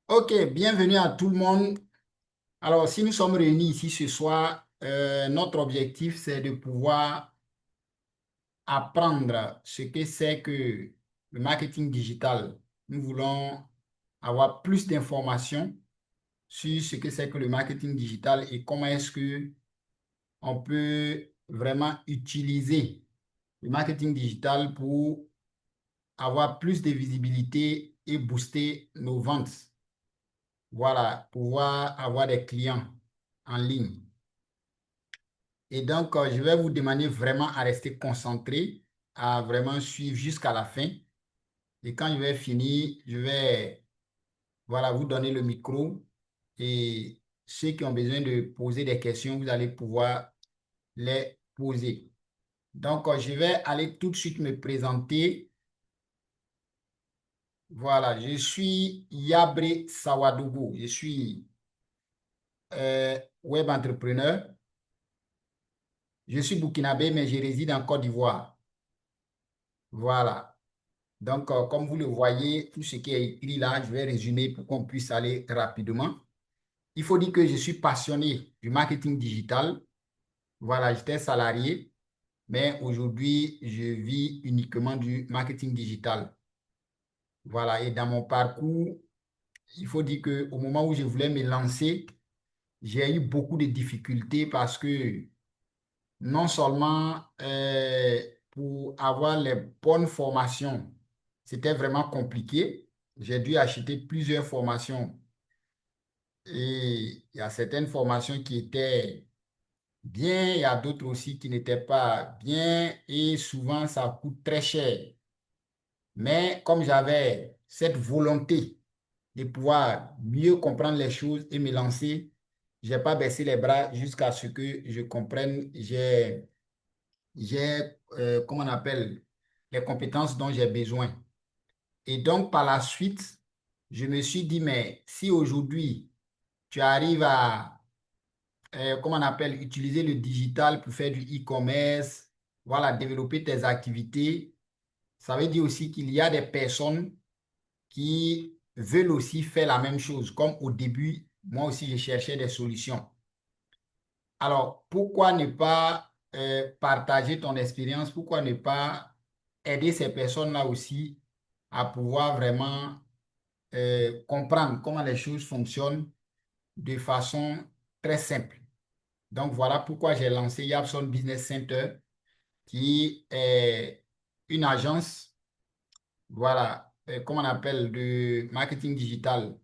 Ok, bienvenue à tout le monde. Alors, si nous sommes réunis ici ce soir, notre objectif, c'est de pouvoir apprendre ce que c'est que le marketing digital. Nous voulons avoir plus d'informations sur ce que c'est que le marketing digital et comment est-ce que on peut vraiment utiliser le marketing digital pour avoir plus de visibilité et booster nos ventes. Voilà, pouvoir avoir des clients en ligne. Et donc, je vais vous demander vraiment à rester concentré, à vraiment suivre jusqu'à la fin. Et quand je vais finir, je vais voilà, vous donner le micro. Et ceux qui ont besoin de poser des questions, vous allez pouvoir les poser. Donc, je vais aller tout de suite me présenter. Voilà, je suis Yabré Sawadougou. Je suis web entrepreneur. Je suis burkinabé, mais je réside en Côte d'Ivoire. Voilà. Donc, comme vous le voyez, tout ce qui est écrit là, je vais résumer pour qu'on puisse aller rapidement. Il faut dire que je suis passionné du marketing digital. Voilà, j'étais salarié, mais aujourd'hui, je vis uniquement du marketing digital. Voilà, et dans mon parcours, il faut dire qu'au moment où je voulais me lancer, j'ai eu beaucoup de difficultés parce que non seulement pour avoir les bonnes formations, c'était vraiment compliqué. J'ai dû acheter plusieurs formations et il y a certaines formations qui étaient bien, il y a d'autres aussi qui n'étaient pas bien et souvent ça coûte très cher. Mais comme j'avais cette volonté de pouvoir mieux comprendre les choses et me lancer, je n'ai pas baissé les bras jusqu'à ce que je comprenne, comment on appelle, les compétences dont j'ai besoin. Et donc, par la suite, je me suis dit, mais si aujourd'hui, tu arrives à, comment on appelle, utiliser le digital pour faire du e-commerce, voilà, développer tes activités, ça veut dire aussi qu'il y a des personnes qui veulent aussi faire la même chose. Comme au début, moi aussi, je cherchais des solutions. Alors, pourquoi ne pas partager ton expérience? Pourquoi ne pas aider ces personnes-là aussi à pouvoir vraiment comprendre comment les choses fonctionnent de façon très simple? Donc, voilà pourquoi j'ai lancé Yapson Business Center, qui est une agence, voilà, comment on appelle, de marketing digital.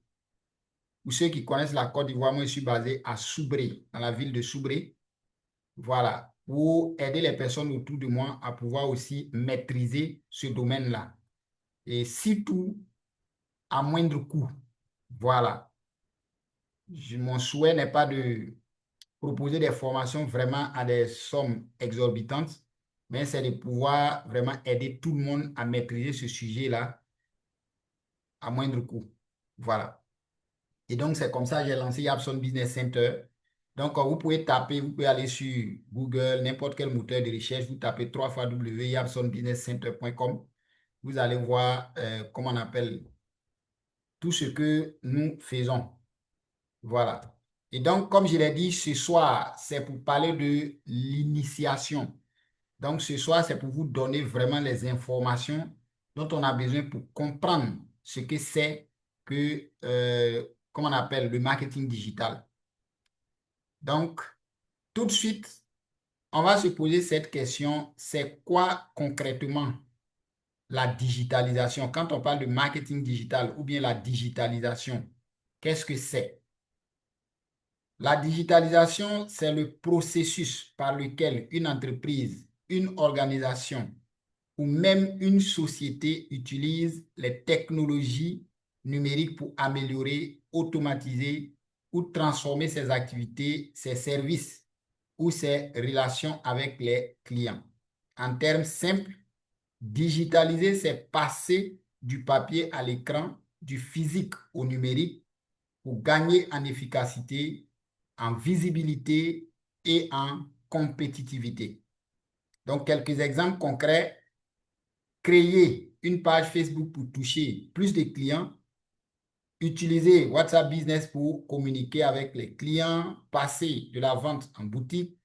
Pour ceux qui connaissent la Côte d'Ivoire, moi, je suis basé à Soubré, dans la ville de Soubré. Voilà, pour aider les personnes autour de moi à pouvoir aussi maîtriser ce domaine-là. Et surtout, à moindre coût. Voilà. Mon souhait n'est pas de proposer des formations vraiment à des sommes exorbitantes, mais c'est de pouvoir vraiment aider tout le monde à maîtriser ce sujet-là à moindre coût. Voilà. Et donc, c'est comme ça que j'ai lancé Yapson Business Center. Donc, vous pouvez taper, vous pouvez aller sur Google, n'importe quel moteur de recherche, vous tapez 3 fois www.yapsonbusinesscenter.com. Vous allez voir comment on appelle tout ce que nous faisons. Voilà. Et donc, comme je l'ai dit, ce soir, c'est pour parler de l'initiation. Donc, ce soir, c'est pour vous donner vraiment les informations dont on a besoin pour comprendre ce que c'est que, comment on appelle, le marketing digital. Donc, tout de suite, on va se poser cette question, c'est quoi concrètement la digitalisation? Quand on parle de marketing digital ou bien la digitalisation, qu'est-ce que c'est? La digitalisation, c'est le processus par lequel une entreprise, une organisation ou même une société utilise les technologies numériques pour améliorer, automatiser ou transformer ses activités, ses services ou ses relations avec les clients. En termes simples, digitaliser, c'est passer du papier à l'écran, du physique au numérique pour gagner en efficacité, en visibilité et en compétitivité. Donc, quelques exemples concrets: créer une page Facebook pour toucher plus de clients, utiliser WhatsApp Business pour communiquer avec les clients, passer de la vente en boutique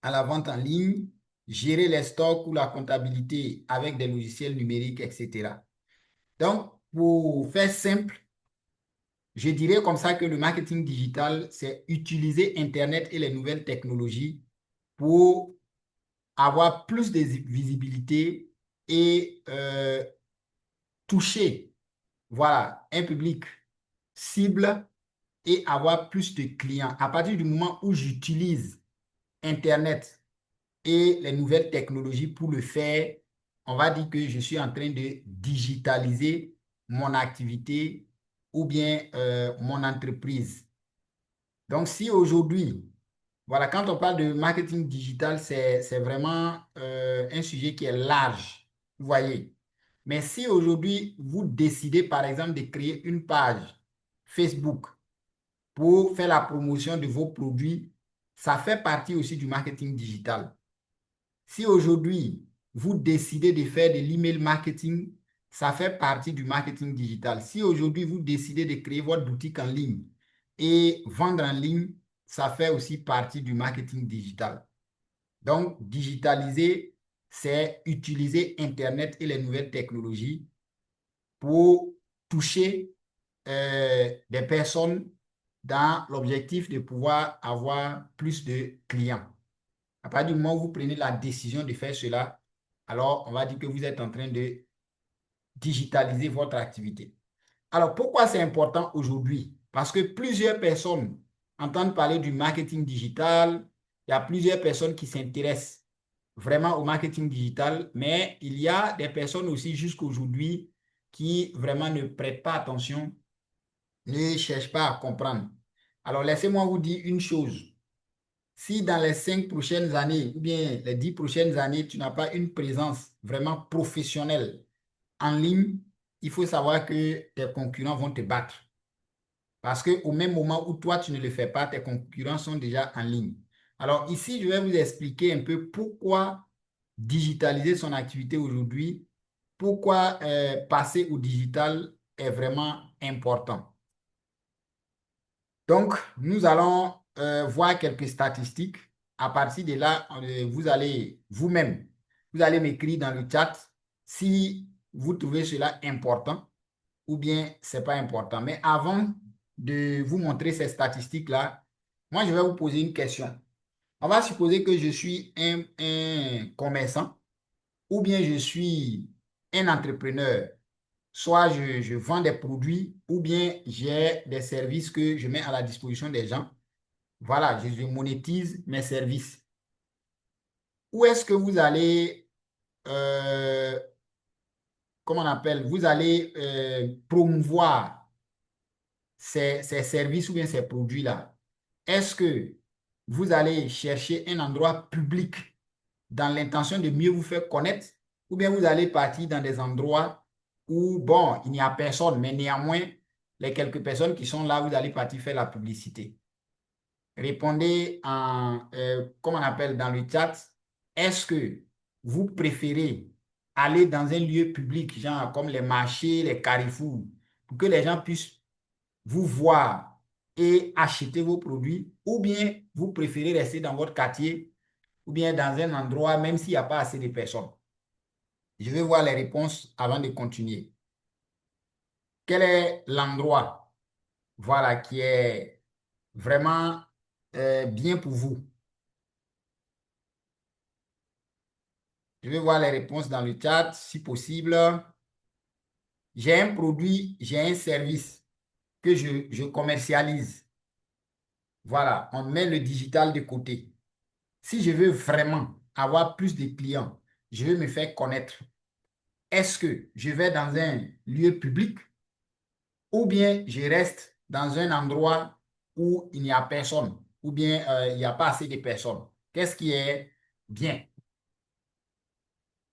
à la vente en ligne, gérer les stocks ou la comptabilité avec des logiciels numériques, etc. Donc, pour faire simple, je dirais comme ça que le marketing digital, c'est utiliser Internet et les nouvelles technologies pour avoir plus de visibilité et toucher, voilà, un public cible et avoir plus de clients. À partir du moment où j'utilise Internet et les nouvelles technologies pour le faire, on va dire que je suis en train de digitaliser mon activité ou bien mon entreprise. Donc, si aujourd'hui, voilà, quand on parle de marketing digital, c'est vraiment un sujet qui est large, vous voyez. Mais si aujourd'hui, vous décidez, par exemple, de créer une page Facebook pour faire la promotion de vos produits, ça fait partie aussi du marketing digital. Si aujourd'hui, vous décidez de faire de l'email marketing, ça fait partie du marketing digital. Si aujourd'hui, vous décidez de créer votre boutique en ligne et vendre en ligne, ça fait aussi partie du marketing digital. Donc, digitaliser, c'est utiliser Internet et les nouvelles technologies pour toucher des personnes dans l'objectif de pouvoir avoir plus de clients. À partir du moment où vous prenez la décision de faire cela, alors on va dire que vous êtes en train de digitaliser votre activité. Alors, pourquoi c'est important aujourd'hui? Parce que plusieurs personnes entendent parler du marketing digital. Il y a plusieurs personnes qui s'intéressent vraiment au marketing digital, mais il y a des personnes aussi jusqu'aujourd'hui qui vraiment ne prêtent pas attention, ne cherchent pas à comprendre. Alors, laissez-moi vous dire une chose. Si dans les 5 prochaines années ou bien les 10 prochaines années, tu n'as pas une présence vraiment professionnelle en ligne, il faut savoir que tes concurrents vont te battre. Parce qu'au même moment où toi, tu ne le fais pas, tes concurrents sont déjà en ligne. Alors ici, je vais vous expliquer un peu pourquoi digitaliser son activité aujourd'hui, pourquoi passer au digital est vraiment important. Donc, nous allons voir quelques statistiques. À partir de là, vous allez vous-même, vous allez m'écrire dans le chat si vous trouvez cela important ou bien ce n'est pas important. Mais avant de vous montrer ces statistiques-là, moi, je vais vous poser une question. On va supposer que je suis un commerçant ou bien je suis un entrepreneur. Soit je vends des produits ou bien j'ai des services que je mets à la disposition des gens. Voilà, je monétise mes services. Où est-ce que vous allez, comment on appelle, vous allez promouvoir ces services ou bien ces produits-là? Est-ce que vous allez chercher un endroit public dans l'intention de mieux vous faire connaître ou bien vous allez partir dans des endroits où, bon, il n'y a personne, mais néanmoins, les quelques personnes qui sont là, vous allez partir faire la publicité? Répondez en, comment on appelle dans le chat, est-ce que vous préférez aller dans un lieu public, genre comme les marchés, les carrefours, pour que les gens puissent vous voir et acheter vos produits, ou bien vous préférez rester dans votre quartier, ou bien dans un endroit, même s'il n'y a pas assez de personnes? Je vais voir les réponses avant de continuer. Quel est l'endroit, voilà, qui est vraiment bien pour vous? Je vais voir les réponses dans le chat, si possible. J'ai un produit, j'ai un service que je commercialise. Voilà, on met le digital de côté. Si je veux vraiment avoir plus de clients, je veux me faire connaître, est-ce que je vais dans un lieu public ou bien je reste dans un endroit où il n'y a personne ou bien il n'y a pas assez de personnes? Qu'est-ce qui est bien?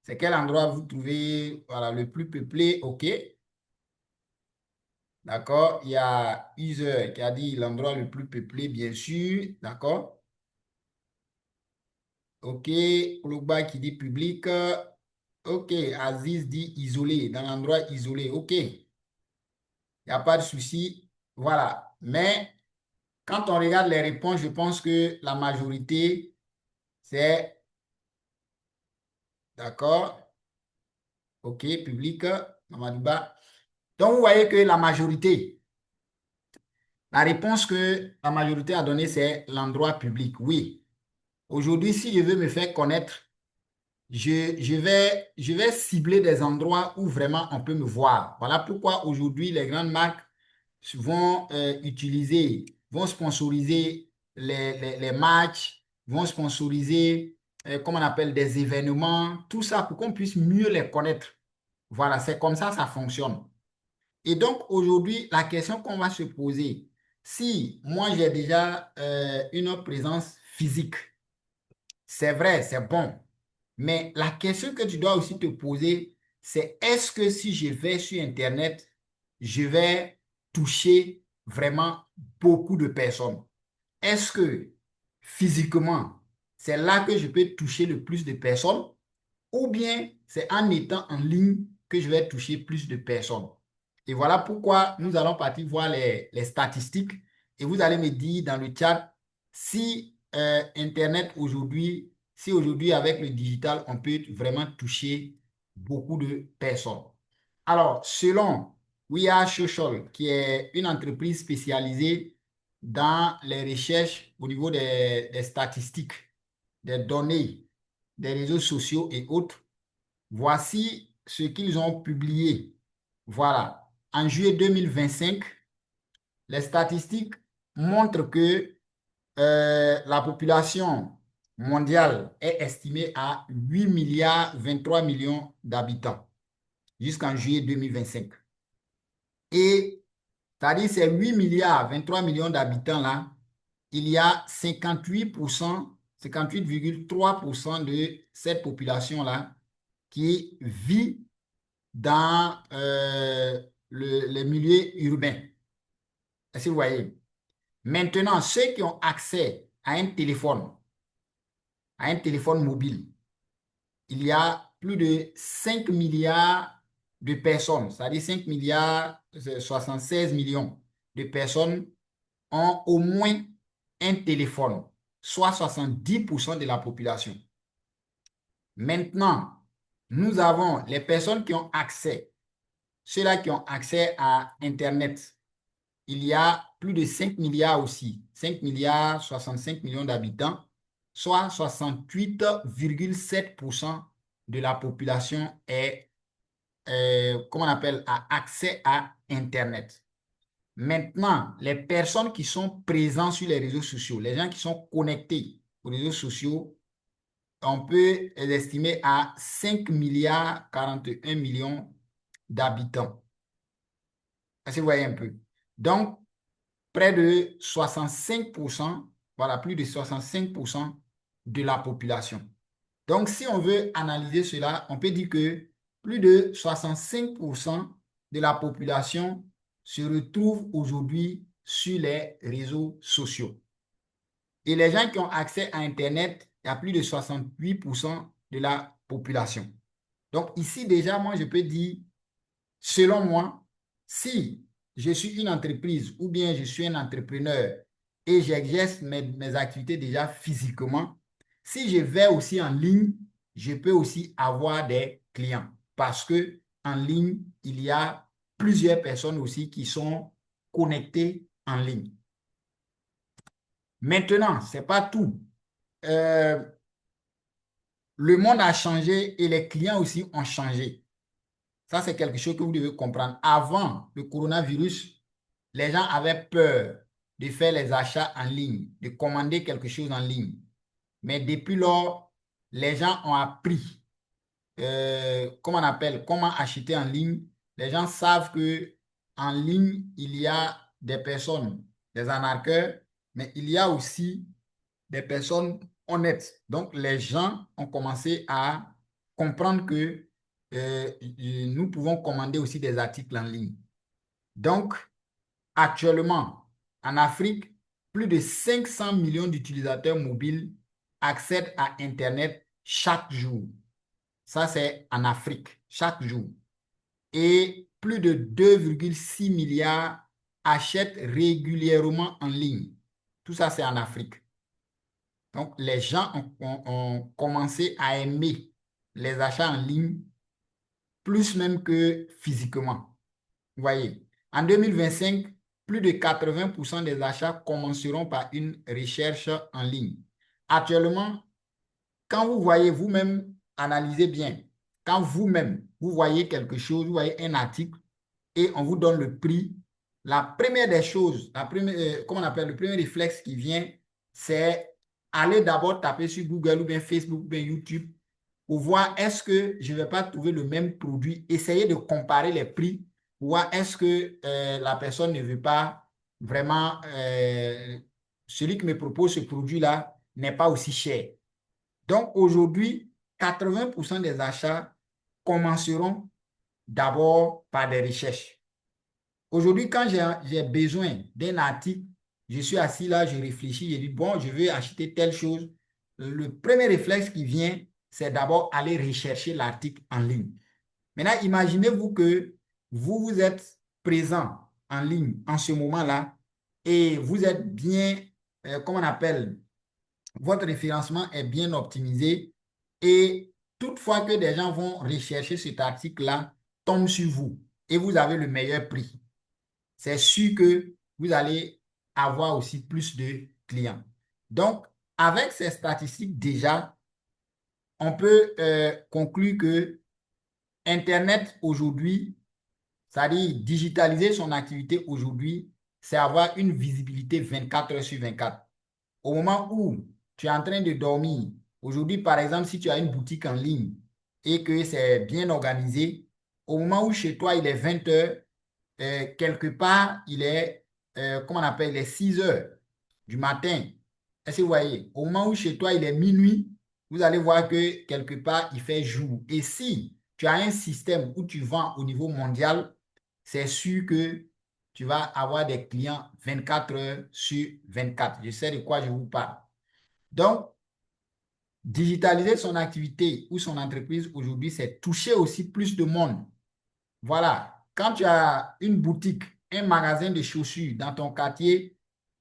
C'est quel endroit vous trouvez voilà, le plus peuplé? OK. D'accord? Il y a User qui a dit l'endroit le plus peuplé, bien sûr. D'accord? OK. Plougba qui dit public. Ok, Aziz dit isolé, dans l'endroit isolé. Ok, il n'y a pas de souci. Voilà. Mais quand on regarde les réponses, je pense que la majorité, c'est d'accord. Ok, public, Mamadouba. Donc, vous voyez que la réponse que la majorité a donnée, c'est l'endroit public. Oui. Aujourd'hui, si je veux me faire connaître, je vais cibler des endroits où vraiment on peut me voir. Voilà pourquoi aujourd'hui, les grandes marques vont vont sponsoriser les matchs, vont sponsoriser, comment on appelle, des événements, tout ça pour qu'on puisse mieux les connaître. Voilà, c'est comme ça fonctionne. Et donc, aujourd'hui, la question qu'on va se poser, si moi j'ai déjà une présence physique, c'est vrai, c'est bon. Mais la question que tu dois aussi te poser, c'est est-ce que si je vais sur Internet, je vais toucher vraiment beaucoup de personnes? Est-ce que physiquement, c'est là que je peux toucher le plus de personnes ou bien c'est en étant en ligne que je vais toucher plus de personnes? Et voilà pourquoi nous allons partir voir les statistiques et vous allez me dire dans le chat si Internet aujourd'hui, si aujourd'hui avec le digital, on peut vraiment toucher beaucoup de personnes. Alors, selon We Are Social, qui est une entreprise spécialisée dans les recherches au niveau des statistiques, des données, des réseaux sociaux et autres, voici ce qu'ils ont publié. Voilà. En juillet 2025, les statistiques montrent que la population mondiale est estimée à 8 milliards 23 millions d'habitants jusqu'en juillet 2025. Et c'est-à-dire ces 8 milliards 23 millions d'habitants là, il y a 58%, 58,3% de cette population-là qui vit dans les milieux urbains. Est-ce que vous voyez? Maintenant, ceux qui ont accès à un téléphone mobile, il y a plus de 5 milliards de personnes, c'est-à-dire 5 milliards 76 millions de personnes ont au moins un téléphone, soit 70% de la population. Maintenant, nous avons les personnes qui ont accès, ceux-là qui ont accès à Internet. Il y a plus de 5 milliards aussi, 5 milliards 65 millions d'habitants, soit 68,7% de la population est, comment on appelle, a accès à Internet. Maintenant, les personnes qui sont présentes sur les réseaux sociaux, les gens qui sont connectés aux réseaux sociaux, on peut les estimer à 5 milliards 41 millions d'habitants. Est-ce que vous voyez un peu? Donc, près de 65%, voilà, plus de 65% de la population. Donc, si on veut analyser cela, on peut dire que plus de 65% de la population se retrouve aujourd'hui sur les réseaux sociaux. Et les gens qui ont accès à Internet, il y a plus de 68% de la population. Donc, ici, déjà, moi, je peux dire, selon moi, si je suis une entreprise ou bien je suis un entrepreneur et j'exerce mes activités déjà physiquement, si je vais aussi en ligne, je peux aussi avoir des clients parce que en ligne, il y a plusieurs personnes aussi qui sont connectées en ligne. Maintenant, ce n'est pas tout. Euh, le monde a changé et les clients aussi ont changé. Ça, c'est quelque chose que vous devez comprendre. Avant le coronavirus, les gens avaient peur de faire les achats en ligne, de commander quelque chose en ligne. Mais depuis lors, les gens ont appris, comment on appelle, comment acheter en ligne. Les gens savent que en ligne, il y a des personnes, des arnaqueurs, mais il y a aussi des personnes honnêtes. Donc, les gens ont commencé à comprendre que nous pouvons commander aussi des articles en ligne. Donc, actuellement, en Afrique, plus de 500 millions d'utilisateurs mobiles accèdent à Internet chaque jour. Ça, c'est en Afrique, chaque jour. Et plus de 2,6 milliards achètent régulièrement en ligne. Tout ça, c'est en Afrique. Donc, les gens ont commencé à aimer les achats en ligne plus même que physiquement. Vous voyez, en 2025, plus de 80% des achats commenceront par une recherche en ligne. Actuellement, quand vous voyez vous-même, analysez bien, quand vous-même, vous voyez quelque chose, vous voyez un article et on vous donne le prix, la première des choses, comment on appelle, le premier réflexe qui vient, c'est aller d'abord taper sur Google ou bien Facebook ou bien YouTube pour voir est-ce que je ne vais pas trouver le même produit, essayer de comparer les prix pour voir est-ce que la personne ne veut pas vraiment, celui qui me propose ce produit-là n'est pas aussi cher. Donc aujourd'hui, 80% des achats commenceront d'abord par des recherches. Aujourd'hui, quand j'ai besoin d'un article, je suis assis là, je réfléchis, je dis, bon, je veux acheter telle chose. Le premier réflexe qui vient, c'est d'abord aller rechercher l'article en ligne. Maintenant, imaginez-vous que vous êtes présent en ligne en ce moment-là et vous êtes bien, comment on appelle, votre référencement est bien optimisé et toutefois que des gens vont rechercher cet article-là, tombe sur vous et vous avez le meilleur prix. C'est sûr que vous allez avoir aussi plus de clients. Donc, avec ces statistiques déjà, on peut conclure que Internet aujourd'hui, c'est-à-dire digitaliser son activité aujourd'hui, c'est avoir une visibilité 24 heures sur 24. Au moment où tu es en train de dormir, aujourd'hui, par exemple, si tu as une boutique en ligne et que c'est bien organisé, au moment où chez toi, il est 20 heures, quelque part, il est, comment on appelle, il est 6 heures du matin. Est-ce que vous voyez? Au moment où chez toi, il est minuit, vous allez voir que quelque part, il fait jour. Et si tu as un système où tu vends au niveau mondial, c'est sûr que tu vas avoir des clients 24 heures sur 24. Je sais de quoi je vous parle. Donc, digitaliser son activité ou son entreprise aujourd'hui, c'est toucher aussi plus de monde. Voilà. Quand tu as une boutique, un magasin de chaussures dans ton quartier,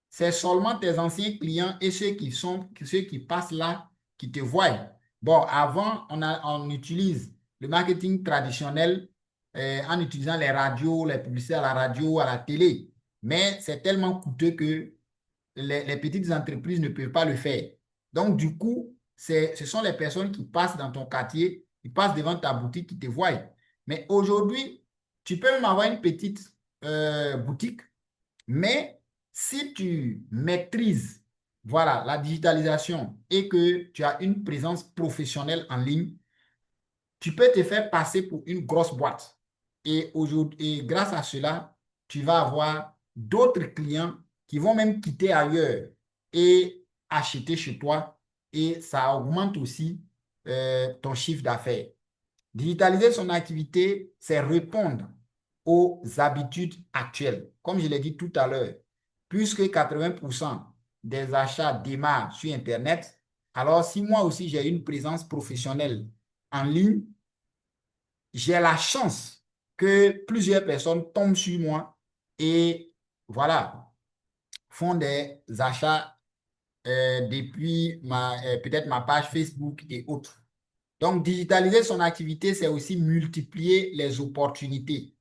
c'est seulement tes anciens clients et ceux qui passent là qui te voient. Bon, avant, on utilise le marketing traditionnel en utilisant les radios, les publicités à la radio, à la télé. Mais c'est tellement coûteux que les petites entreprises ne peuvent pas le faire. Donc, du coup, ce sont les personnes qui passent dans ton quartier, qui passent devant ta boutique, qui te voient. Mais aujourd'hui, tu peux même avoir une petite boutique, mais si tu maîtrises, voilà, la digitalisation et que tu as une présence professionnelle en ligne, tu peux te faire passer pour une grosse boîte. Et aujourd'hui, et grâce à cela, tu vas avoir d'autres clients qui vont même quitter ailleurs et acheter chez toi. Et ça augmente aussi ton chiffre d'affaires. Digitaliser son activité, c'est répondre aux habitudes actuelles. Comme je l'ai dit tout à l'heure, puisque 80% des achats démarrent sur Internet, alors si moi aussi j'ai une présence professionnelle en ligne, j'ai la chance que plusieurs personnes tombent sur moi et voilà, font des achats depuis peut-être ma page Facebook et autres. Donc, digitaliser son activité, c'est aussi multiplier les opportunités.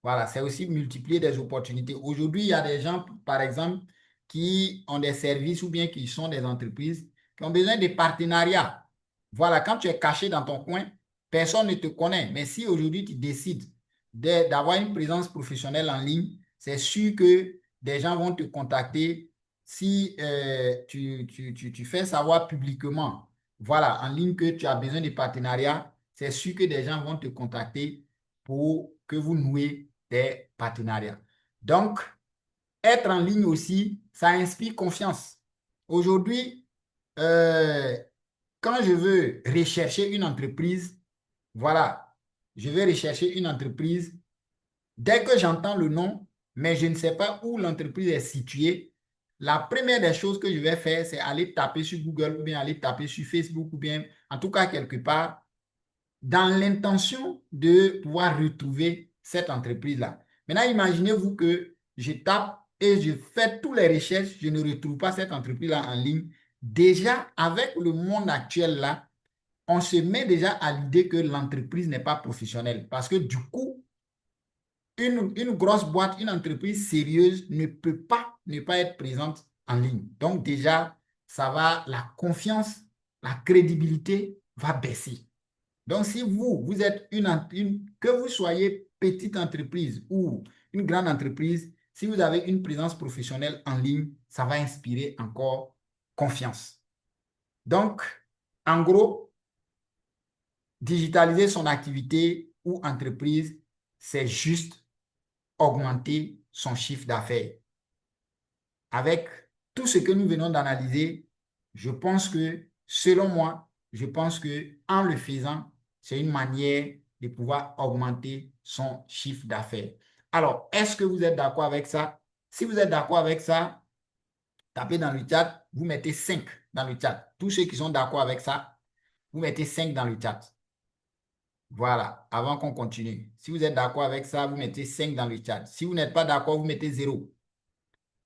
Voilà, c'est aussi multiplier des opportunités. Aujourd'hui, il y a des gens, par exemple, qui ont des services ou bien qui sont des entreprises qui ont besoin de partenariats. Voilà, quand tu es caché dans ton coin, personne ne te connaît. Mais si aujourd'hui tu décides d'avoir une présence professionnelle en ligne, c'est sûr que des gens vont te contacter si tu fais savoir publiquement, voilà, en ligne que tu as besoin de partenariats, c'est sûr que des gens vont te contacter pour que vous nouez des partenariats. Donc, être en ligne aussi, ça inspire confiance. Aujourd'hui, euh, quand je veux rechercher une entreprise, voilà, je vais rechercher une entreprise. Dès que j'entends le nom, mais je ne sais pas où l'entreprise est située, la première des choses que je vais faire, c'est aller taper sur Google ou bien aller taper sur Facebook ou bien en tout cas quelque part dans l'intention de pouvoir retrouver cette entreprise-là. Maintenant, imaginez-vous que je tape et je fais toutes les recherches, je ne retrouve pas cette entreprise-là en ligne. Déjà, avec le monde actuel là, on se met déjà à l'idée que l'entreprise n'est pas professionnelle. Parce que du coup, une grosse boîte, une entreprise sérieuse ne peut pas ne pas être présente en ligne. Donc déjà, ça va, la confiance, la crédibilité va baisser. Donc si vous êtes que vous soyez petite entreprise ou une grande entreprise, si vous avez une présence professionnelle en ligne, ça va inspirer encore confiance. Donc, en gros, digitaliser son activité ou entreprise, c'est juste augmenter son chiffre d'affaires. Avec tout ce que nous venons d'analyser, je pense que, selon moi, je pense que en le faisant, c'est une manière de pouvoir augmenter son chiffre d'affaires. Alors, est-ce que vous êtes d'accord avec ça? Si vous êtes d'accord avec ça, tapez dans le chat, vous mettez 5 dans le chat. Tous ceux qui sont d'accord avec ça, vous mettez 5 dans le chat. Voilà, avant qu'on continue. Si vous êtes d'accord avec ça, vous mettez 5 dans le chat. Si vous n'êtes pas d'accord, vous mettez 0.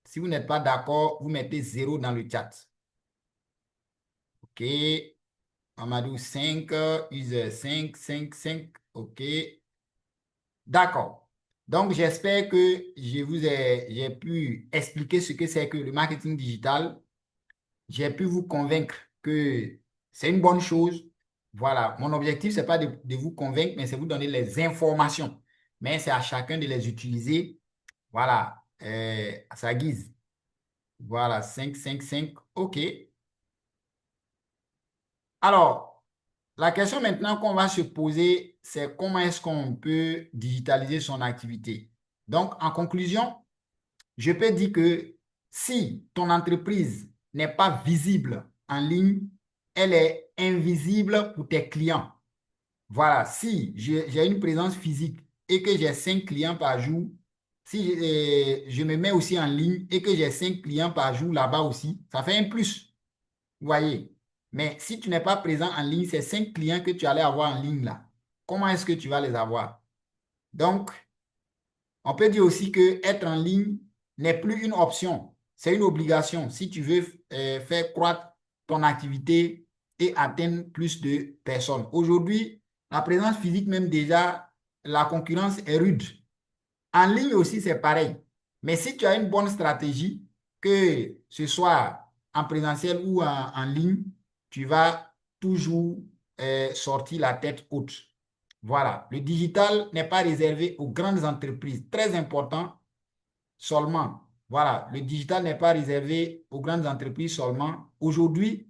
Si vous n'êtes pas d'accord, vous mettez 0 dans le chat. OK. Amadou 5, user 5, 5, 5. OK. D'accord. Donc, j'espère que j'ai pu expliquer ce que c'est que le marketing digital. J'ai pu vous convaincre que c'est une bonne chose. Voilà. Mon objectif, ce n'est pas de vous convaincre, mais c'est vous donner les informations. Mais c'est à chacun de les utiliser. Voilà. À sa guise. Voilà. 5, 5, 5. OK. Alors, la question maintenant qu'on va se poser, c'est comment est-ce qu'on peut digitaliser son activité. Donc, en conclusion, je peux dire que si ton entreprise n'est pas visible en ligne, elle est invisible pour tes clients. Voilà, si j'ai une présence physique et que j'ai 5 clients par jour, si je me mets aussi en ligne et que j'ai 5 clients par jour là-bas aussi, ça fait un plus. Vous voyez? Mais si tu n'es pas présent en ligne, ces 5 clients que tu allais avoir en ligne là, comment est-ce que tu vas les avoir? Donc, on peut dire aussi que être en ligne n'est plus une option, c'est une obligation si tu veux faire croître ton activité et atteindre plus de personnes. Aujourd'hui, la présence physique même déjà, la concurrence est rude. En ligne aussi, c'est pareil. Mais si tu as une bonne stratégie, que ce soit en présentiel ou en ligne, tu vas toujours sortir la tête haute. Voilà. Le digital n'est pas réservé aux grandes entreprises. Très important seulement. Voilà. Le digital n'est pas réservé aux grandes entreprises seulement. Aujourd'hui,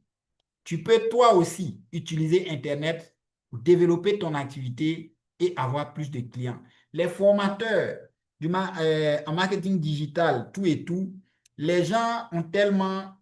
tu peux toi aussi utiliser Internet pour développer ton activité et avoir plus de clients. Les formateurs en marketing digital, tout et tout, les gens ont tellement,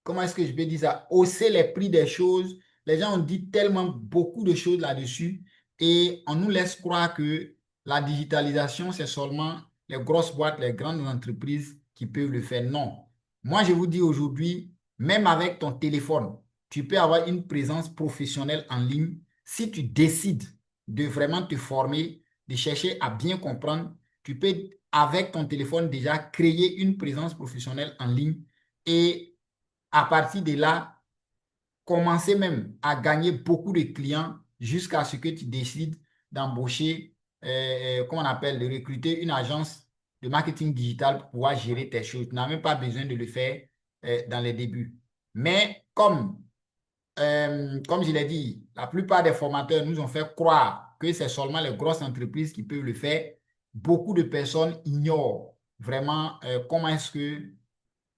comment est-ce que je peux dire ça, haussé les prix des choses. Les gens ont dit tellement beaucoup de choses là-dessus et on nous laisse croire que la digitalisation, c'est seulement les grosses boîtes, les grandes entreprises qui peuvent le faire. Non. Moi, je vous dis aujourd'hui, même avec ton téléphone, tu peux avoir une présence professionnelle en ligne si tu décides de vraiment te former, de chercher à bien comprendre. Tu peux, avec ton téléphone, déjà créer une présence professionnelle en ligne et à partir de là, commencer même à gagner beaucoup de clients jusqu'à ce que tu décides d'embaucher, comment on appelle, de recruter une agence de marketing digital pour pouvoir gérer tes choses. Tu n'as même pas besoin de le faire dans les débuts. Mais comme je l'ai dit, la plupart des formateurs nous ont fait croire que c'est seulement les grosses entreprises qui peuvent le faire. Beaucoup de personnes ignorent vraiment comment est-ce que,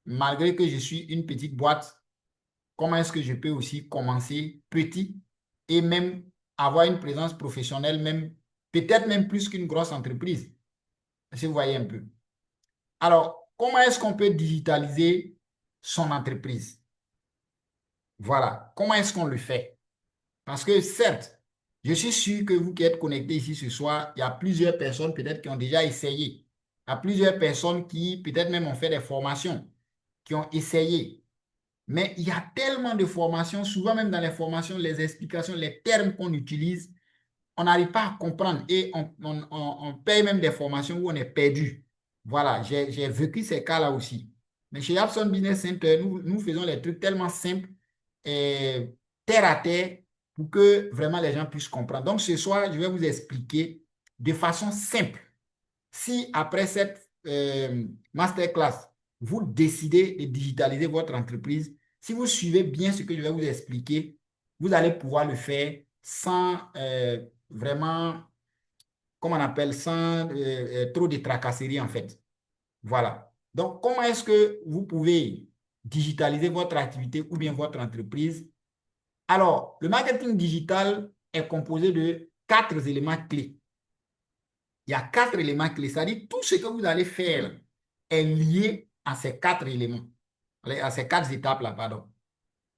malgré que je suis une petite boîte, comment est-ce que je peux aussi commencer petit et même avoir une présence professionnelle, même peut-être même plus qu'une grosse entreprise, si vous voyez un peu. Alors, comment est-ce qu'on peut digitaliser son entreprise? Voilà, comment est-ce qu'on le fait? Parce que certes, je suis sûr que vous qui êtes connectés ici ce soir, il y a plusieurs personnes peut-être qui ont déjà essayé. Il y a plusieurs personnes qui peut-être même ont fait des formations, qui ont essayé. Mais il y a tellement de formations, souvent même dans les formations, les explications, les termes qu'on utilise, on n'arrive pas à comprendre et on paye même des formations où on est perdu. Voilà, j'ai vécu ces cas-là aussi. Mais chez Epson Business Center, nous faisons les trucs tellement simples et terre à terre pour que vraiment les gens puissent comprendre. Donc ce soir, je vais vous expliquer de façon simple. Si après cette masterclass, vous décidez de digitaliser votre entreprise, si vous suivez bien ce que je vais vous expliquer, vous allez pouvoir le faire sans vraiment, comment on appelle, sans trop de tracasseries en fait. Voilà. Donc, comment est-ce que vous pouvez digitaliser votre activité ou bien votre entreprise? Alors, le marketing digital est composé de 4 éléments clés. Il y a 4 éléments clés, c'est-à-dire tout ce que vous allez faire est lié à ces 4 éléments, à ces 4 étapes-là, pardon.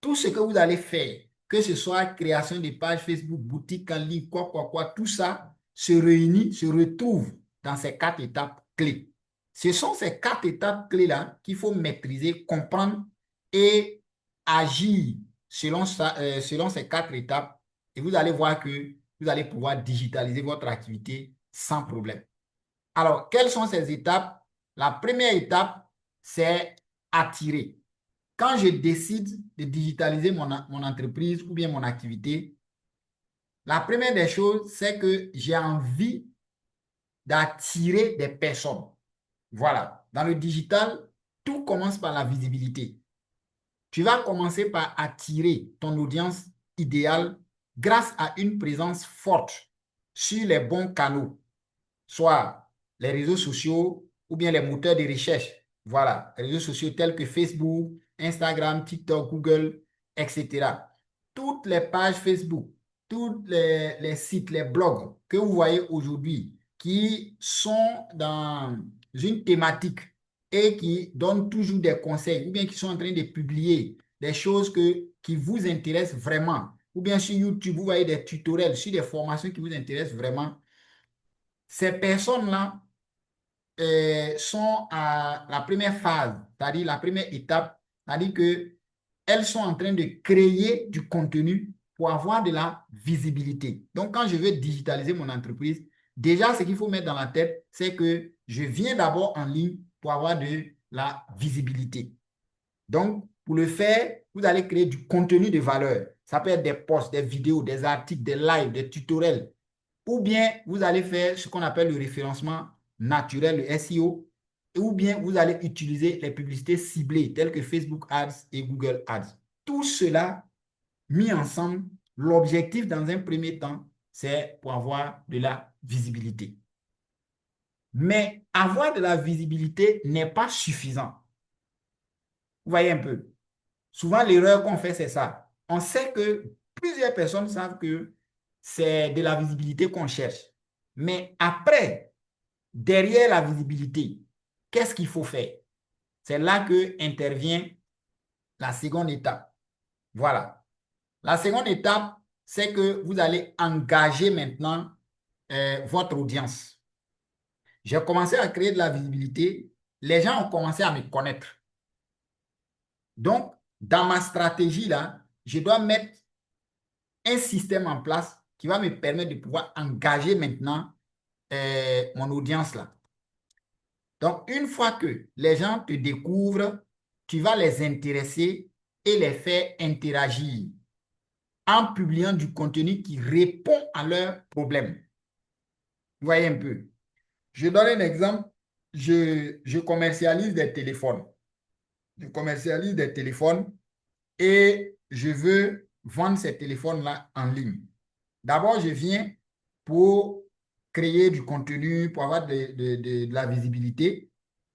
Tout ce que vous allez faire, que ce soit création de pages Facebook, boutique en ligne, quoi, tout ça se réunit, se retrouve dans ces 4 étapes clés. Ce sont ces 4 étapes clés-là qu'il faut maîtriser, comprendre et agir selon ces 4 étapes. Et vous allez voir que vous allez pouvoir digitaliser votre activité sans problème. Alors, quelles sont ces étapes? La première étape, c'est attirer. Quand je décide de digitaliser mon entreprise ou bien mon activité, la première des choses, c'est que j'ai envie d'attirer des personnes. Voilà. Dans le digital, tout commence par la visibilité. Tu vas commencer par attirer ton audience idéale grâce à une présence forte sur les bons canaux, soit les réseaux sociaux ou bien les moteurs de recherche. Voilà, les réseaux sociaux tels que Facebook, Instagram, TikTok, Google, etc. Toutes les pages Facebook, tous les sites, les blogs que vous voyez aujourd'hui qui sont dans une thématique et qui donnent toujours des conseils ou bien qui sont en train de publier des choses qui vous intéressent vraiment. Ou bien sur YouTube, vous voyez des tutoriels sur des formations qui vous intéressent vraiment. Ces personnes-là sont à la première phase, c'est-à-dire la première étape, c'est-à-dire qu'elles sont en train de créer du contenu pour avoir de la visibilité. Donc, quand je veux digitaliser mon entreprise, déjà, ce qu'il faut mettre dans la tête, c'est que je viens d'abord en ligne pour avoir de la visibilité. Donc, pour le faire, vous allez créer du contenu de valeur. Ça peut être des posts, des vidéos, des articles, des lives, des tutoriels. Ou bien vous allez faire ce qu'on appelle le référencement naturel, le SEO, ou bien vous allez utiliser les publicités ciblées telles que Facebook Ads et Google Ads. Tout cela mis ensemble, l'objectif dans un premier temps, c'est pour avoir de la visibilité. Mais avoir de la visibilité n'est pas suffisant. Vous voyez un peu. Souvent, l'erreur qu'on fait, c'est ça. On sait que plusieurs personnes savent que c'est de la visibilité qu'on cherche. Mais après, derrière la visibilité, qu'est-ce qu'il faut faire? C'est là que intervient la seconde étape. Voilà. La seconde étape, c'est que vous allez engager maintenant votre audience. J'ai commencé à créer de la visibilité. Les gens ont commencé à me connaître. Donc, dans ma stratégie, là, je dois mettre un système en place qui va me permettre de pouvoir engager maintenant mon audience là. Donc, une fois que les gens te découvrent, tu vas les intéresser et les faire interagir en publiant du contenu qui répond à leurs problèmes. Vous voyez un peu. Je donne un exemple. Je commercialise des téléphones. Je commercialise des téléphones et je veux vendre ces téléphones-là en ligne. D'abord, je viens pour créer du contenu, pour avoir de la visibilité.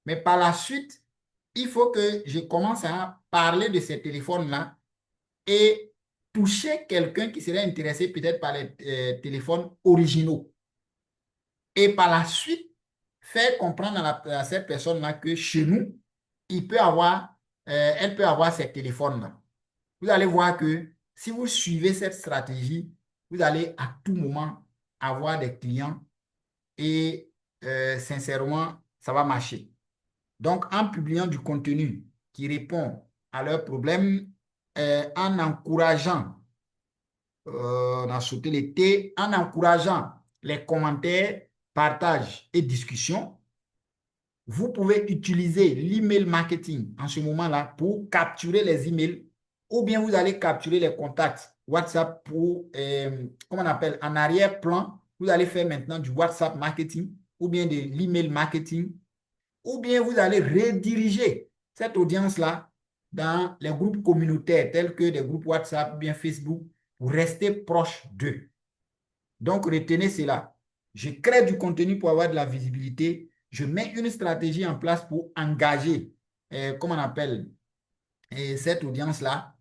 Mais par la suite, il faut que je commence à parler de ces téléphones-là et toucher quelqu'un qui serait intéressé peut-être par les téléphones originaux. Et par la suite, faire comprendre à cette personne-là que chez nous, elle peut avoir ces téléphones-là. Vous allez voir que si vous suivez cette stratégie, vous allez à tout moment avoir des clients et sincèrement, ça va marcher. Donc, en publiant du contenu qui répond à leurs problèmes en encourageant, on a sauté les T, en encourageant les commentaires, partages et discussions. Vous pouvez utiliser l'email marketing en ce moment-là pour capturer les emails ou bien vous allez capturer les contacts WhatsApp pour, comment on appelle, en arrière-plan, vous allez faire maintenant du WhatsApp marketing ou bien de l'email marketing ou bien vous allez rediriger cette audience-là dans les groupes communautaires tels que des groupes WhatsApp ou bien Facebook pour rester proche d'eux. Donc, retenez cela. Je crée du contenu pour avoir de la visibilité. Je mets une stratégie en place pour engager, comment on appelle, cette audience-là.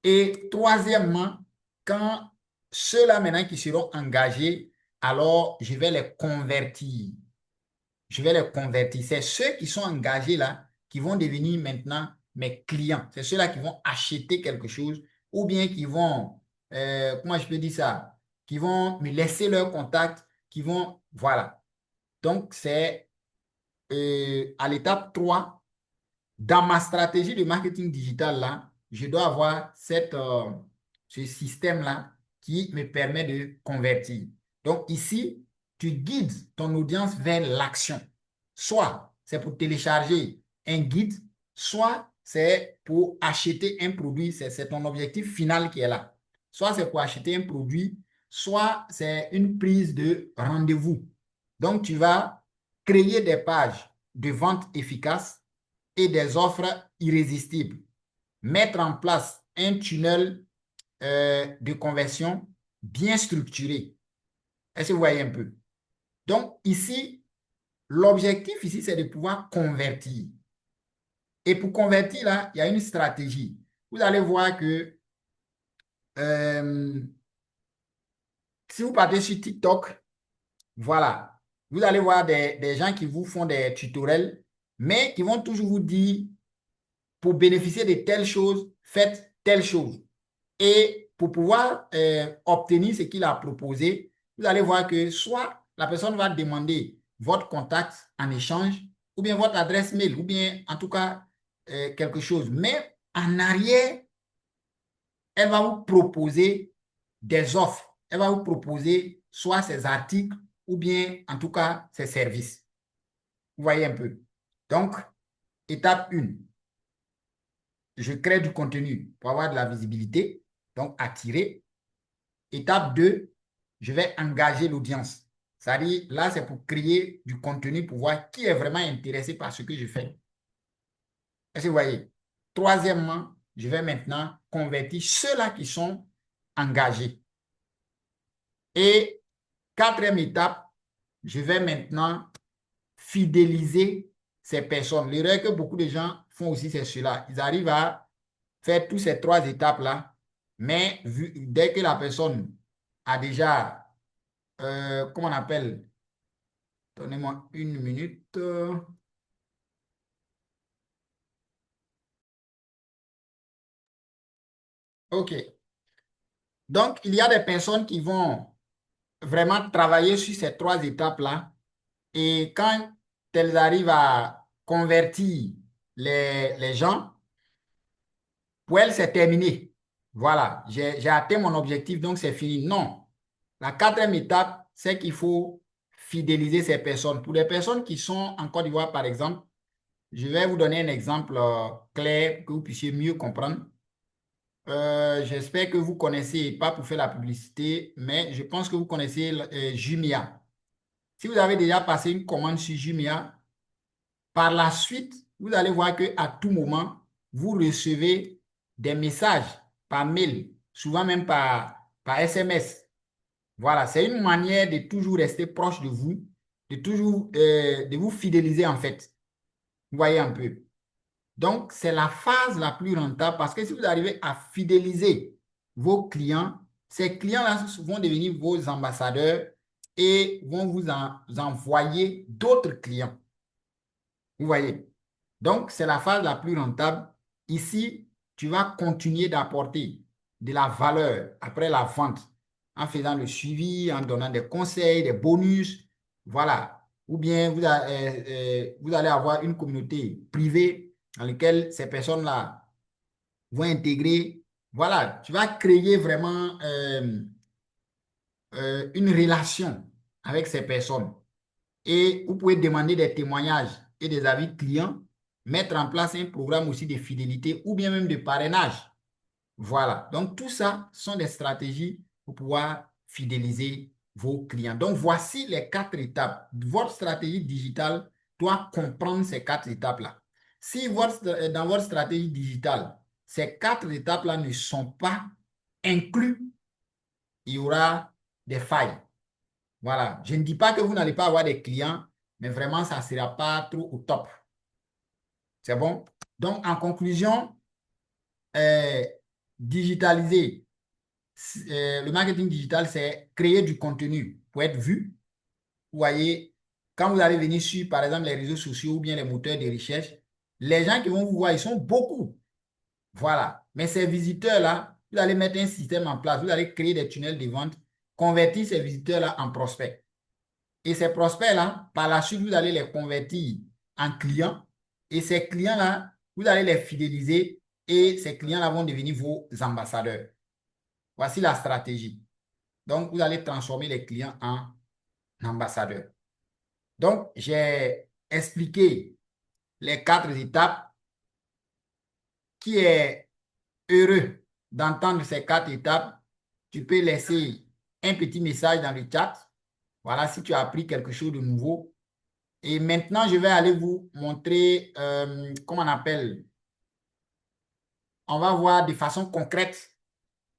Et troisièmement, quand ceux-là maintenant qui seront engagés, alors je vais les convertir. Je vais les convertir. C'est ceux qui sont engagés là qui vont devenir maintenant mes clients. C'est ceux-là qui vont acheter quelque chose ou bien qui vont, comment je peux dire ça, qui vont me laisser leur contact, qui vont, voilà. Donc, c'est à l'étape 3 dans ma stratégie de marketing digital là, je dois avoir ce système-là qui me permet de convertir. Donc ici, tu guides ton audience vers l'action. Soit c'est pour télécharger un guide, soit c'est pour acheter un produit. C'est ton objectif final qui est là. Soit c'est pour acheter un produit, soit c'est une prise de rendez-vous. Donc, tu vas créer des pages de vente efficaces et des offres irrésistibles. Mettre en place un tunnel de conversion bien structuré. Est-ce que vous voyez un peu? Donc, ici, l'objectif ici, c'est de pouvoir convertir. Et pour convertir, là, il y a une stratégie. Vous allez voir que si vous partez sur TikTok, voilà, vous allez voir des gens qui vous font des tutoriels, mais qui vont toujours vous dire, pour bénéficier de telle chose, faites telle chose. Et pour pouvoir obtenir ce qu'il a proposé, vous allez voir que soit la personne va demander votre contact en échange, ou bien votre adresse mail, ou bien en tout cas quelque chose. Mais en arrière, elle va vous proposer des offres. Elle va vous proposer soit ses articles, ou bien en tout cas ses services. Vous voyez un peu. Donc, étape 1, je crée du contenu pour avoir de la visibilité, donc attirer. Étape 2, je vais engager l'audience. C'est-à-dire, là, c'est pour créer du contenu pour voir qui est vraiment intéressé par ce que je fais. Est-ce que vous voyez? Troisièmement, je vais maintenant convertir ceux-là qui sont engagés. Et quatrième étape, je vais maintenant fidéliser ces personnes. L'erreur que beaucoup de gens font aussi, c'est cela. Ils arrivent à faire toutes ces trois étapes-là, mais dès que la personne a déjà, comment on appelle, donnez-moi une minute. OK. Donc, il y a des personnes qui vont vraiment travailler sur ces trois étapes-là. Et quand elles arrivent à convertir les gens, pour elles, c'est terminé. Voilà, j'ai atteint mon objectif, donc c'est fini. Non. La quatrième étape, c'est qu'il faut fidéliser ces personnes. Pour les personnes qui sont en Côte d'Ivoire, par exemple, je vais vous donner un exemple clair que vous puissiez mieux comprendre. J'espère que vous connaissez, pas pour faire la publicité, mais je pense que vous connaissez Jumia. Si vous avez déjà passé une commande sur Jumia, par la suite, vous allez voir qu'à tout moment, vous recevez des messages par mail, souvent même par SMS. Voilà, c'est une manière de toujours rester proche de vous, de toujours de vous fidéliser en fait. Vous voyez un peu. Donc, c'est la phase la plus rentable parce que si vous arrivez à fidéliser vos clients, ces clients-là vont devenir vos ambassadeurs et vont vous envoyer d'autres clients. Vous voyez? Donc, c'est la phase la plus rentable. Ici, tu vas continuer d'apporter de la valeur après la vente en faisant le suivi, en donnant des conseils, des bonus. Voilà. Ou bien vous allez avoir une communauté privée dans laquelle ces personnes-là vont intégrer, voilà, tu vas créer vraiment une relation avec ces personnes. Et vous pouvez demander des témoignages et des avis clients, mettre en place un programme aussi de fidélité ou bien même de parrainage. Voilà. Donc, tout ça sont des stratégies pour pouvoir fidéliser vos clients. Donc, voici les 4 étapes. Votre stratégie digitale doit comprendre ces 4 étapes-là. Si dans votre stratégie digitale, ces 4 étapes-là ne sont pas inclus, il y aura des failles. Voilà. Je ne dis pas que vous n'allez pas avoir des clients, mais vraiment, ça ne sera pas trop au top. C'est bon? Donc, en conclusion, euh, digitaliser. Le marketing digital, c'est créer du contenu pour être vu. Vous voyez, quand vous allez venir sur, par exemple, les réseaux sociaux ou bien les moteurs de recherche, les gens qui vont vous voir, ils sont beaucoup. Voilà. Mais ces visiteurs-là, vous allez mettre un système en place, vous allez créer des tunnels de vente, convertir ces visiteurs-là en prospects. Et ces prospects-là, par la suite, vous allez les convertir en clients. Et ces clients-là, vous allez les fidéliser et ces clients-là vont devenir vos ambassadeurs. Voici la stratégie. Donc, vous allez transformer les clients en ambassadeurs. Donc, j'ai expliqué les 4 étapes. Qui est heureux d'entendre ces 4 étapes, tu peux laisser un petit message dans le chat. Voilà, si tu as appris quelque chose de nouveau. Et maintenant, je vais aller vous montrer, comment on appelle, on va voir de façon concrète.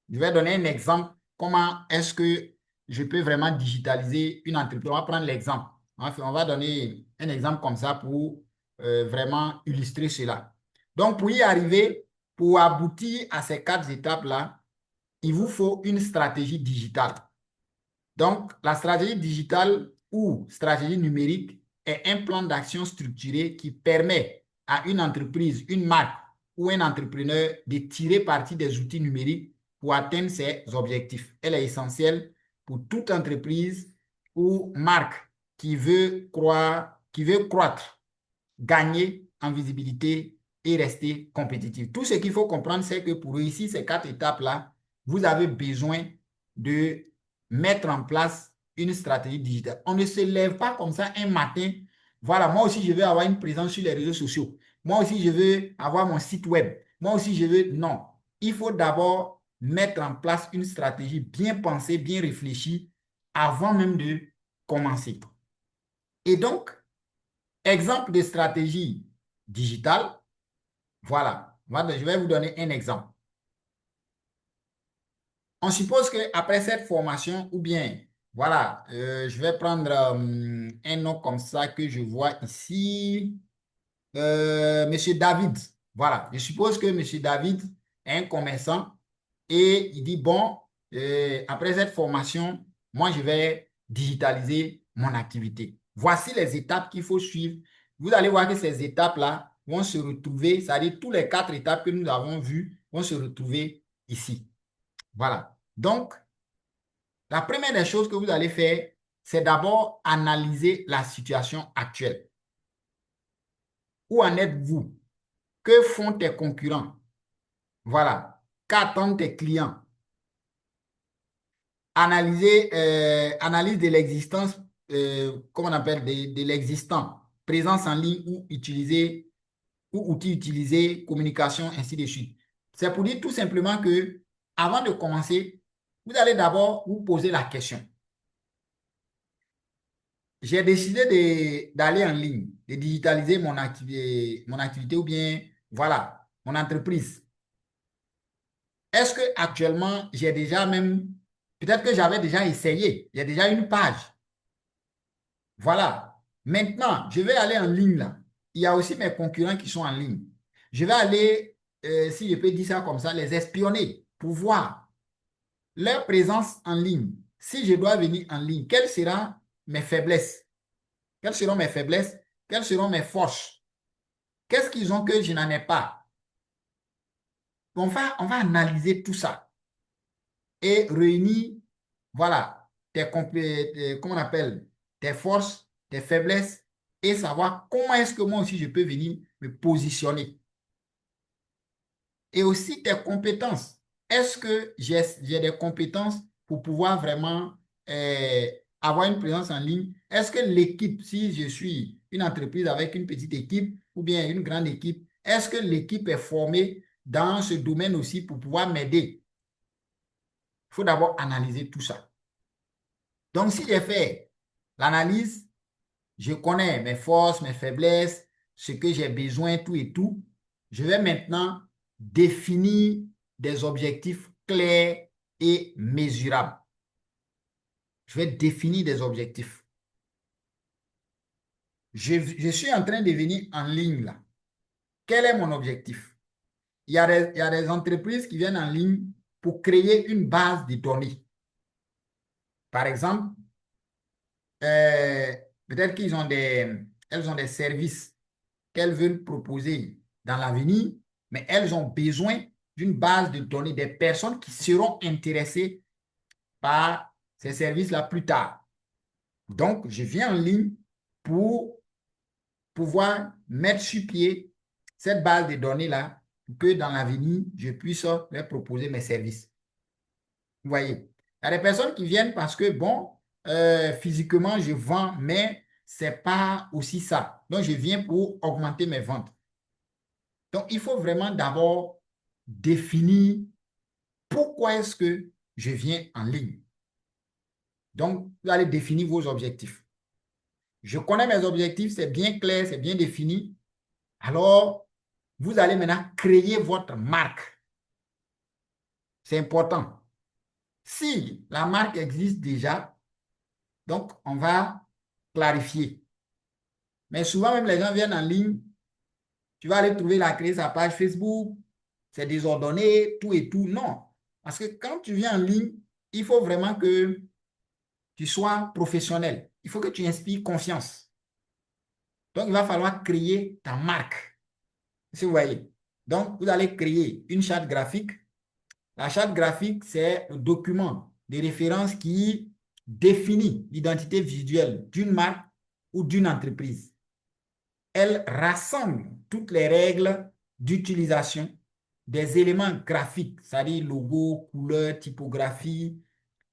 Je vais donner un exemple. Comment est-ce que je peux vraiment digitaliser une entreprise? On va prendre l'exemple. On va donner un exemple comme ça pour vraiment illustrer cela. Donc, pour y arriver, pour aboutir à ces 4 étapes-là, il vous faut une stratégie digitale. Donc, la stratégie digitale ou stratégie numérique est un plan d'action structuré qui permet à une entreprise, une marque ou un entrepreneur de tirer parti des outils numériques pour atteindre ses objectifs. Elle est essentielle pour toute entreprise ou marque qui veut croître, gagner en visibilité et rester compétitif. Tout ce qu'il faut comprendre, c'est que pour réussir ces 4 étapes-là, vous avez besoin de mettre en place une stratégie digitale. On ne se lève pas comme ça un matin. Voilà, moi aussi, je veux avoir une présence sur les réseaux sociaux. Moi aussi, je veux avoir mon site web. Moi aussi, je veux... Non. Il faut d'abord mettre en place une stratégie bien pensée, bien réfléchie avant même de commencer. Et donc, exemple de stratégie digitale, voilà. Je vais vous donner un exemple. On suppose qu'après cette formation, ou bien, voilà, je vais prendre un nom comme ça que je vois ici, Monsieur David. Voilà, je suppose que Monsieur David est un commerçant et il dit, bon, après cette formation, moi, je vais digitaliser mon activité. Voici les étapes qu'il faut suivre. Vous allez voir que ces étapes-là vont se retrouver, c'est-à-dire tous les 4 étapes que nous avons vues vont se retrouver ici. Voilà. Donc, la première des choses que vous allez faire, c'est d'abord analyser la situation actuelle. Où en êtes-vous? Que font tes concurrents? Voilà. Qu'attendent tes clients? Analyse de l'existence, comment on appelle, de l'existant. Présence en ligne ou outils utilisés, communication, ainsi de suite. C'est pour dire tout simplement que avant de commencer, vous allez d'abord vous poser la question. J'ai décidé d'aller en ligne, de digitaliser mon activité ou bien, voilà, mon entreprise. Est-ce que actuellement j'ai déjà même, peut-être que j'avais déjà essayé, il y a déjà une page. Voilà. Maintenant, je vais aller en ligne là. Il y a aussi mes concurrents qui sont en ligne. Je vais aller, si je peux dire ça comme ça, les espionner pour voir leur présence en ligne. Si je dois venir en ligne, quelles seront mes faiblesses? Quelles seront mes faiblesses? Quelles seront mes forces? Qu'est-ce qu'ils ont que je n'en ai pas? On va analyser tout ça et réunir, voilà, comment on appelle, tes forces, tes faiblesses et savoir comment est-ce que moi aussi je peux venir me positionner. et aussi tes compétences. Est-ce que j'ai des compétences pour pouvoir vraiment avoir une présence en ligne? Est-ce que l'équipe, si je suis une entreprise avec une petite équipe ou bien une grande équipe, est-ce que l'équipe est formée dans ce domaine aussi pour pouvoir m'aider? Il faut d'abord analyser tout ça. Donc, si j'ai fait l'analyse, je connais mes forces, mes faiblesses, ce que j'ai besoin, tout et tout. Je vais maintenant définir des objectifs clairs et mesurables. Je vais définir des objectifs. Je suis en train de venir en ligne là. Quel est mon objectif? Il y a des entreprises qui viennent en ligne pour créer une base de données. Par exemple, peut-être elles ont des services qu'elles veulent proposer dans l'avenir, mais elles ont besoin d'une base de données des personnes qui seront intéressées par ces services-là plus tard. Donc, je viens en ligne pour pouvoir mettre sur pied cette base de données-là pour que dans l'avenir, je puisse leur proposer mes services. Vous voyez, il y a des personnes qui viennent parce que, bon, physiquement, je vends, mais ce n'est pas aussi ça. Donc, je viens pour augmenter mes ventes. Donc, il faut vraiment d'abord définir pourquoi est-ce que je viens en ligne. Donc, vous allez définir vos objectifs. Je connais mes objectifs, c'est bien clair, c'est bien défini. Alors, vous allez maintenant créer votre marque. C'est important. Si la marque existe déjà, donc on va clarifier. Mais souvent, même les gens viennent en ligne, tu vas aller trouver créer sa page Facebook, c'est désordonné, tout et tout. Non. Parce que quand tu viens en ligne, il faut vraiment que tu sois professionnel. Il faut que tu inspires confiance. Donc, il va falloir créer ta marque. Si vous voyez. Donc, vous allez créer une charte graphique. La charte graphique, c'est le document de référence qui définit l'identité visuelle d'une marque ou d'une entreprise. Elle rassemble toutes les règles d'utilisation des éléments graphiques, c'est-à-dire logo, couleur, typographie,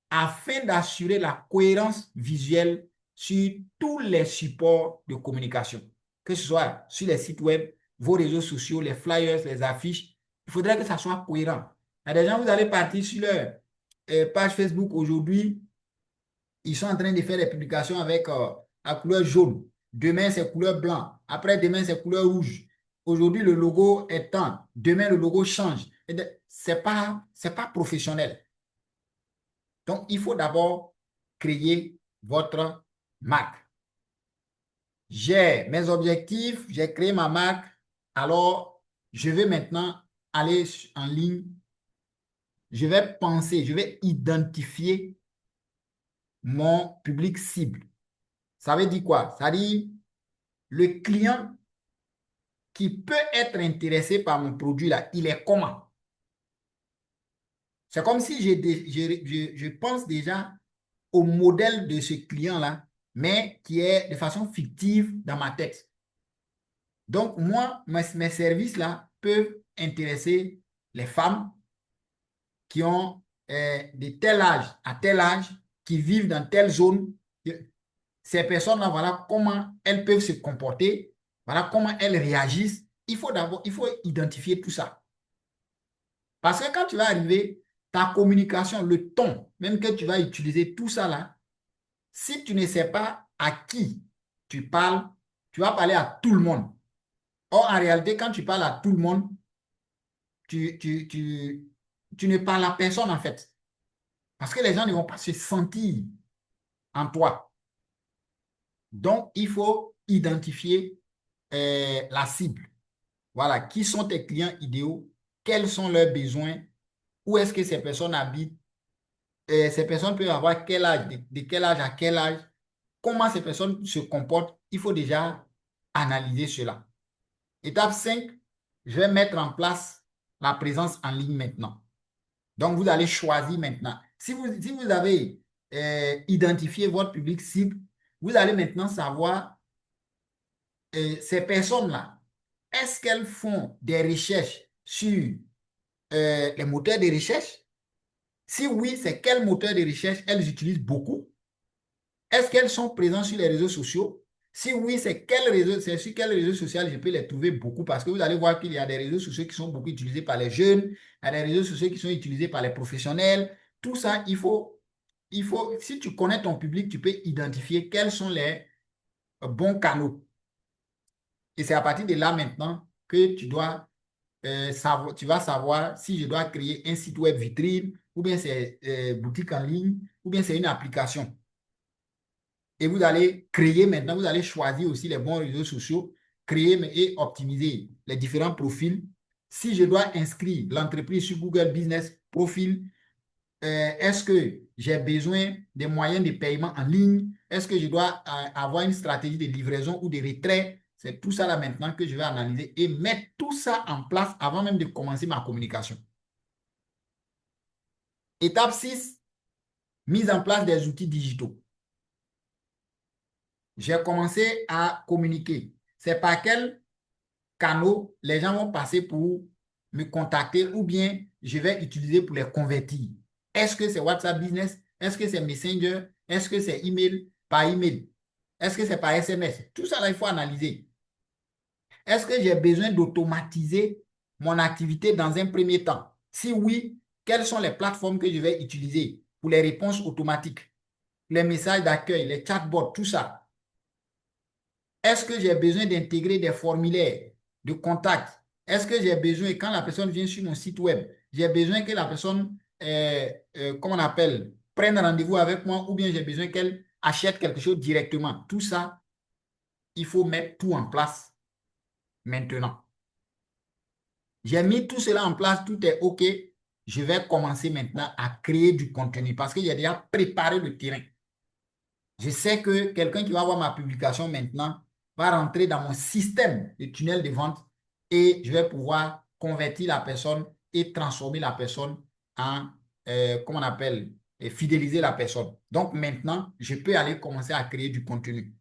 afin d'assurer la cohérence visuelle sur tous les supports de communication, que ce soit sur les sites web, vos réseaux sociaux, les flyers, les affiches. Il faudrait que ça soit cohérent. Il y a des gens, vous allez partir sur leur page Facebook aujourd'hui, ils sont en train de faire des publications avec la couleur jaune. Demain, c'est couleur blanc. Après, demain, c'est couleur rouge. Aujourd'hui, le logo est temps. Demain, le logo change. C'est pas professionnel. Donc, il faut d'abord créer votre marque. J'ai mes objectifs, j'ai créé ma marque. Alors, je vais maintenant aller en ligne. Je vais penser, je vais identifier mon public cible. Ça veut dire quoi? Ça veut dire le client qui peut être intéressé par mon produit là, il est comment? C'est comme si je pense déjà au modèle de ce client-là, mais qui est de façon fictive dans ma tête. Donc, moi, mes services-là peuvent intéresser les femmes qui ont de tel âge à tel âge, qui vivent dans telle zone. Ces personnes-là, voilà comment elles peuvent se comporter, voilà comment elles réagissent. Il faut identifier tout ça. Parce que quand tu vas arriver, ta communication, le ton, même que tu vas utiliser, tout ça là, si tu ne sais pas à qui tu parles, tu vas parler à tout le monde. Or, en réalité, quand tu parles à tout le monde, tu ne parles à personne en fait. Parce que les gens ne vont pas se sentir en toi. Donc, il faut identifier la cible. Voilà, qui sont tes clients idéaux, quels sont leurs besoins, où est-ce que ces personnes habitent, ces personnes peuvent avoir quel âge, de quel âge à quel âge, comment ces personnes se comportent, il faut déjà analyser cela. Étape 5, je vais mettre en place la présence en ligne maintenant. Donc, vous allez choisir maintenant. Si vous avez identifié votre public cible, vous allez maintenant savoir ces personnes-là, est-ce qu'elles font des recherches sur les moteurs de recherche? Si oui, c'est quel moteur de recherche elles utilisent beaucoup? Est-ce qu'elles sont présentes sur les réseaux sociaux? Si oui, c'est sur quel réseau social je peux les trouver beaucoup? Parce que vous allez voir qu'il y a des réseaux sociaux qui sont beaucoup utilisés par les jeunes, il y a des réseaux sociaux qui sont utilisés par les professionnels. Tout ça, si tu connais ton public, tu peux identifier quels sont les bons canaux. Et c'est à partir de là maintenant que tu vas savoir si je dois créer un site web vitrine, ou bien c'est boutique en ligne, ou bien c'est une application. Et vous allez créer maintenant, vous allez choisir aussi les bons réseaux sociaux, créer et optimiser les différents profils. Si je dois inscrire l'entreprise sur Google Business Profil, est-ce que j'ai besoin des moyens de paiement en ligne? Est-ce que je dois avoir une stratégie de livraison ou de retrait? C'est tout ça là maintenant que je vais analyser et mettre tout ça en place avant même de commencer ma communication. Étape 6, mise en place des outils digitaux. J'ai commencé à communiquer. C'est par quel canaux les gens vont passer pour me contacter ou bien je vais utiliser pour les convertir. Est-ce que c'est WhatsApp Business? Est-ce que c'est Messenger? Est-ce que c'est email par email? Est-ce que c'est par SMS? Tout ça, là, il faut analyser. Est-ce que j'ai besoin d'automatiser mon activité dans un premier temps? Si oui, quelles sont les plateformes que je vais utiliser pour les réponses automatiques, les messages d'accueil, les chatbots, tout ça? Est-ce que j'ai besoin d'intégrer des formulaires de contact? Est-ce que j'ai besoin, quand la personne vient sur mon site web, j'ai besoin que la personne, comment on appelle, prenne rendez-vous avec moi ou bien j'ai besoin qu'elle achète quelque chose directement? Tout ça, il faut mettre tout en place maintenant. J'ai mis tout cela en place, tout est OK. Je vais commencer maintenant à créer du contenu parce que j'ai déjà préparé le terrain. Je sais que quelqu'un qui va voir ma publication maintenant va rentrer dans mon système de tunnel de vente et je vais pouvoir convertir la personne et transformer la personne en, comment on appelle, fidéliser la personne. Donc maintenant, je peux aller commencer à créer du contenu.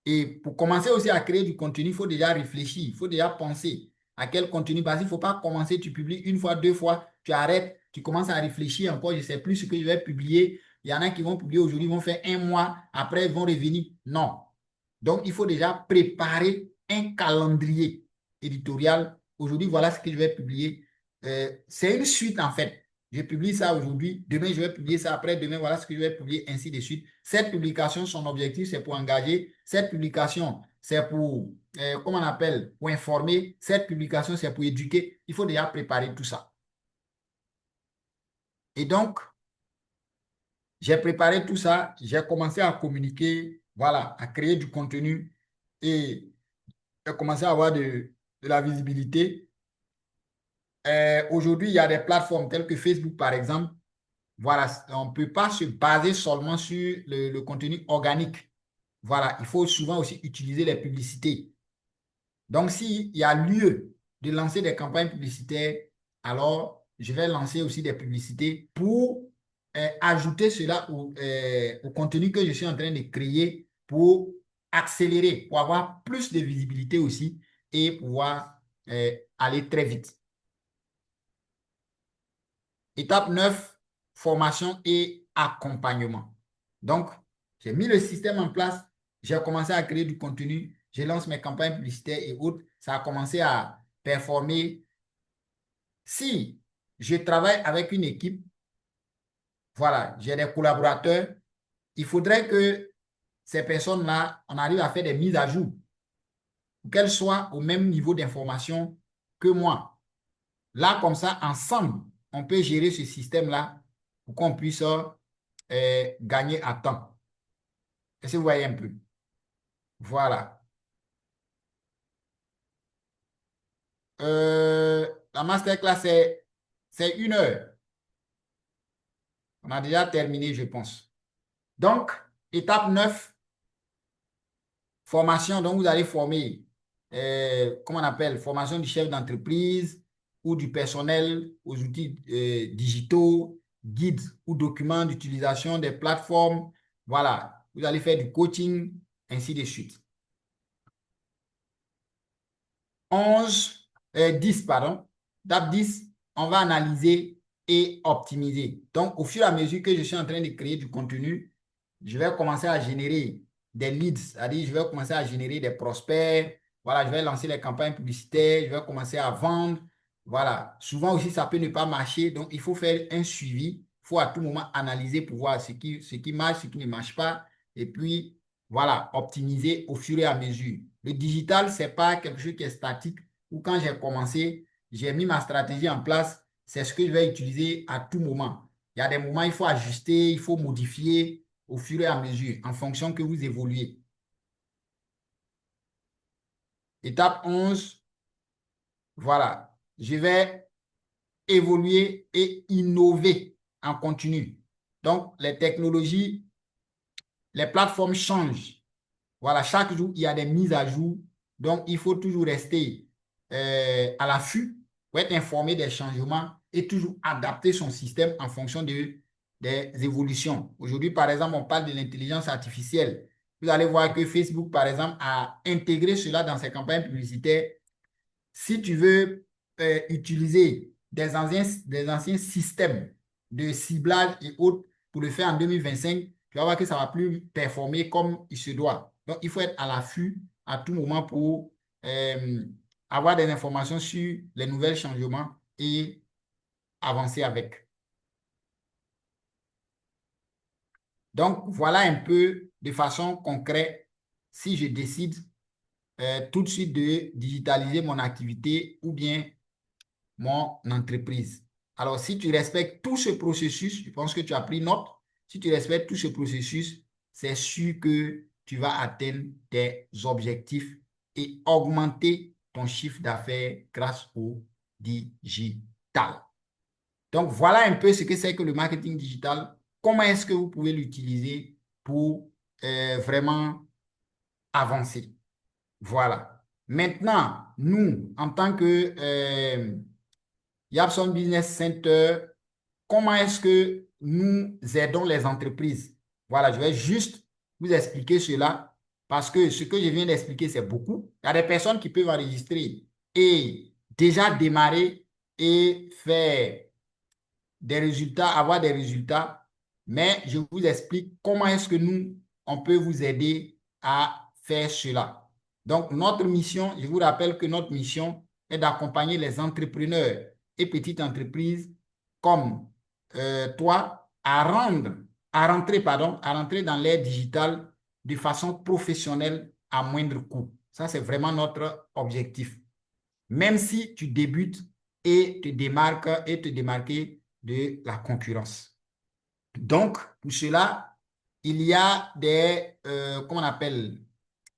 Et pour commencer aussi à créer du contenu, il faut déjà réfléchir, il faut déjà penser à quel contenu. Parce qu'il ne faut pas commencer, tu publies une fois, deux fois, tu arrêtes, tu commences à réfléchir encore, je ne sais plus ce que je vais publier. Il y en a qui vont publier aujourd'hui, vont faire un mois, après ils vont revenir. Non. Donc, il faut déjà préparer un calendrier éditorial. Aujourd'hui, voilà ce que je vais publier. C'est une suite en fait. Je publie ça aujourd'hui, demain je vais publier ça, après demain voilà ce que je vais publier, ainsi de suite. Cette publication, son objectif, c'est pour engager. Cette publication, c'est pour, comment on appelle, pour informer. Cette publication, c'est pour éduquer. Il faut déjà préparer tout ça. Et donc, j'ai préparé tout ça, j'ai commencé à communiquer, voilà, à créer du contenu et j'ai commencé à avoir de la visibilité. Aujourd'hui, il y a des plateformes telles que Facebook, par exemple. Voilà, on ne peut pas se baser seulement sur le contenu organique. Voilà, il faut souvent aussi utiliser les publicités. Donc, s'il y a lieu de lancer des campagnes publicitaires, alors je vais lancer aussi des publicités pour ajouter cela au contenu que je suis en train de créer pour accélérer, pour avoir plus de visibilité aussi et pouvoir aller très vite. Étape 9, formation et accompagnement. Donc, j'ai mis le système en place, j'ai commencé à créer du contenu, je lance mes campagnes publicitaires et autres. Ça a commencé à performer. Si je travaille avec une équipe, voilà, j'ai des collaborateurs, il faudrait que ces personnes-là, on arrive à faire des mises à jour pour qu'elles soient au même niveau d'information que moi. Là, comme ça, ensemble, on peut gérer ce système-là pour qu'on puisse gagner à temps. Est-ce que vous voyez un peu? Voilà. La masterclass, c'est 1 heure. On a déjà terminé, je pense. Donc, étape 9, formation. Donc, vous allez former, comment on appelle, formation du chef d'entreprise ou du personnel aux outils digitaux, guides ou documents d'utilisation des plateformes. Voilà, vous allez faire du coaching, ainsi de suite. 10, pardon. Étape 10, on va analyser et optimiser. Donc, au fur et à mesure que je suis en train de créer du contenu, je vais commencer à générer des leads, c'est-à-dire je vais commencer à générer des prospects. Voilà, je vais lancer les campagnes publicitaires, je vais commencer à vendre. Voilà, souvent aussi, ça peut ne pas marcher. Donc, il faut faire un suivi. Il faut à tout moment analyser pour voir ce qui marche, ce qui ne marche pas. Et puis, voilà, optimiser au fur et à mesure. Le digital, ce n'est pas quelque chose qui est statique. Ou quand j'ai commencé, j'ai mis ma stratégie en place. C'est ce que je vais utiliser à tout moment. Il y a des moments, il faut ajuster, il faut modifier au fur et à mesure, en fonction que vous évoluez. Étape 11, voilà. Je vais évoluer et innover en continu. Donc, les technologies, les plateformes changent. Voilà, chaque jour, il y a des mises à jour. Donc, il faut toujours rester à l'affût pour être informé des changements et toujours adapter son système en fonction des évolutions. Aujourd'hui, par exemple, on parle de l'intelligence artificielle. Vous allez voir que Facebook, par exemple, a intégré cela dans ses campagnes publicitaires. Si tu veux utiliser des anciens systèmes de ciblage et autres pour le faire en 2025, tu vas voir que ça ne va plus performer comme il se doit. Donc, il faut être à l'affût à tout moment pour avoir des informations sur les nouvelles changements et avancer avec. Donc, voilà un peu de façon concrète si je décide tout de suite de digitaliser mon activité ou bien mon entreprise. Alors, si tu respectes tout ce processus, je pense que tu as pris note, si tu respectes tout ce processus, c'est sûr que tu vas atteindre tes objectifs et augmenter ton chiffre d'affaires grâce au digital. Donc, voilà un peu ce que c'est que le marketing digital. Comment est-ce que vous pouvez l'utiliser pour vraiment avancer? Voilà. Maintenant, nous, en tant que Yapson Business Center, comment est-ce que nous aidons les entreprises? Voilà, je vais juste vous expliquer cela parce que ce que je viens d'expliquer, c'est beaucoup. Il y a des personnes qui peuvent enregistrer et déjà démarrer et faire des résultats, avoir des résultats, mais je vous explique comment est-ce que nous, on peut vous aider à faire cela. Donc, notre mission, je vous rappelle que notre mission est d'accompagner les entrepreneurs et petites entreprises comme toi à rentrer dans l'ère digitale de façon professionnelle à moindre coût. Ça, c'est vraiment notre objectif. Même si tu débutes et te démarquer de la concurrence. Donc, pour cela, il y a comment on appelle,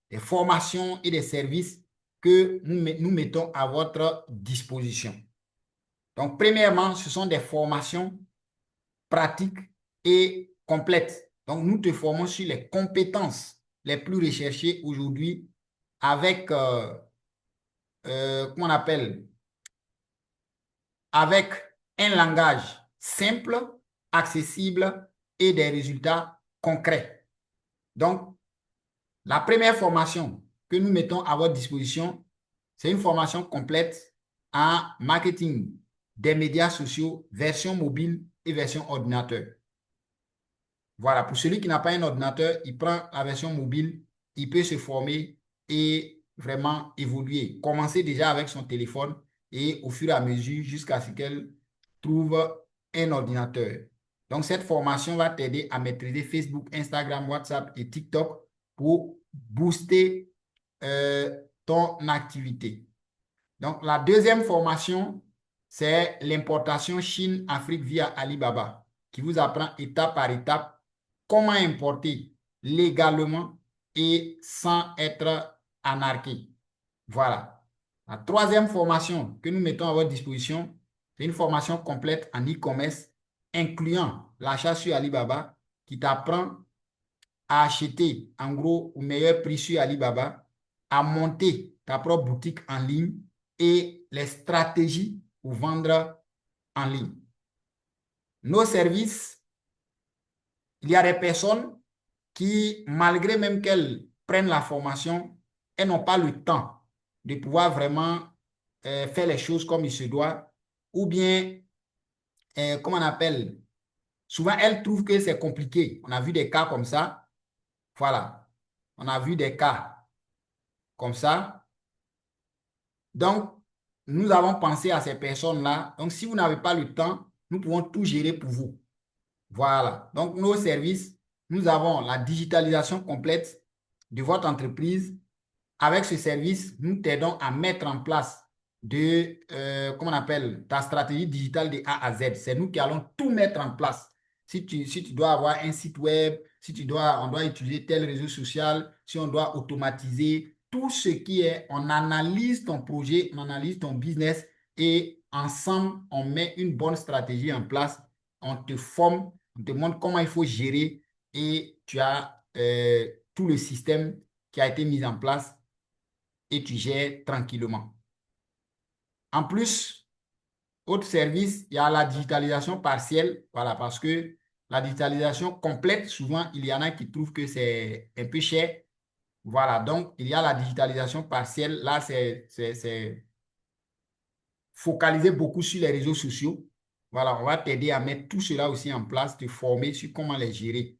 des formations et des services que nous mettons à votre disposition. Donc, premièrement, ce sont des formations pratiques et complètes. Donc, nous te formons sur les compétences les plus recherchées aujourd'hui avec, comment on appelle, avec un langage simple, accessible et des résultats concrets. Donc, la première formation que nous mettons à votre disposition, c'est une formation complète en marketing des médias sociaux, version mobile et version ordinateur. Voilà, pour celui qui n'a pas un ordinateur, il prend la version mobile, il peut se former et vraiment évoluer. Commencer déjà avec son téléphone et au fur et à mesure jusqu'à ce qu'elle trouve un ordinateur. Donc, cette formation va t'aider à maîtriser Facebook, Instagram, WhatsApp et TikTok pour booster ton activité. Donc, la deuxième formation, c'est l'importation Chine-Afrique via Alibaba, qui vous apprend étape par étape comment importer légalement et sans être anarqué. Voilà. La troisième formation que nous mettons à votre disposition, c'est une formation complète en e-commerce, incluant l'achat sur Alibaba, qui t'apprend à acheter en gros au meilleur prix sur Alibaba, à monter ta propre boutique en ligne et les stratégies pour vendre en ligne. Nos services, il y a des personnes qui, malgré même qu'elles prennent la formation, elles n'ont pas le temps de pouvoir vraiment faire les choses comme il se doit. ou bien, comment on appelle, souvent elles trouvent que c'est compliqué. On a vu des cas comme ça. Voilà. On a vu des cas comme ça. Donc, nous avons pensé à ces personnes-là. Donc, si vous n'avez pas le temps, nous pouvons tout gérer pour vous. Voilà. Donc, nos services, nous avons la digitalisation complète de votre entreprise. Avec ce service, nous t'aidons à mettre en place comment on appelle, ta stratégie digitale de A à Z. C'est nous qui allons tout mettre en place. Si tu dois avoir un site web, on doit utiliser tel réseau social, si on doit automatiser, tout ce qui est, on analyse ton projet, on analyse ton business et ensemble, on met une bonne stratégie en place. On te forme, on te montre comment il faut gérer et tu as tout le système qui a été mis en place et tu gères tranquillement. En plus, autre service, il y a la digitalisation partielle. Voilà, parce que la digitalisation complète, souvent, il y en a qui trouvent que c'est un peu cher. Voilà, donc il y a la digitalisation partielle. Là, c'est focalisé beaucoup sur les réseaux sociaux. Voilà, on va t'aider à mettre tout cela aussi en place, te former sur comment les gérer.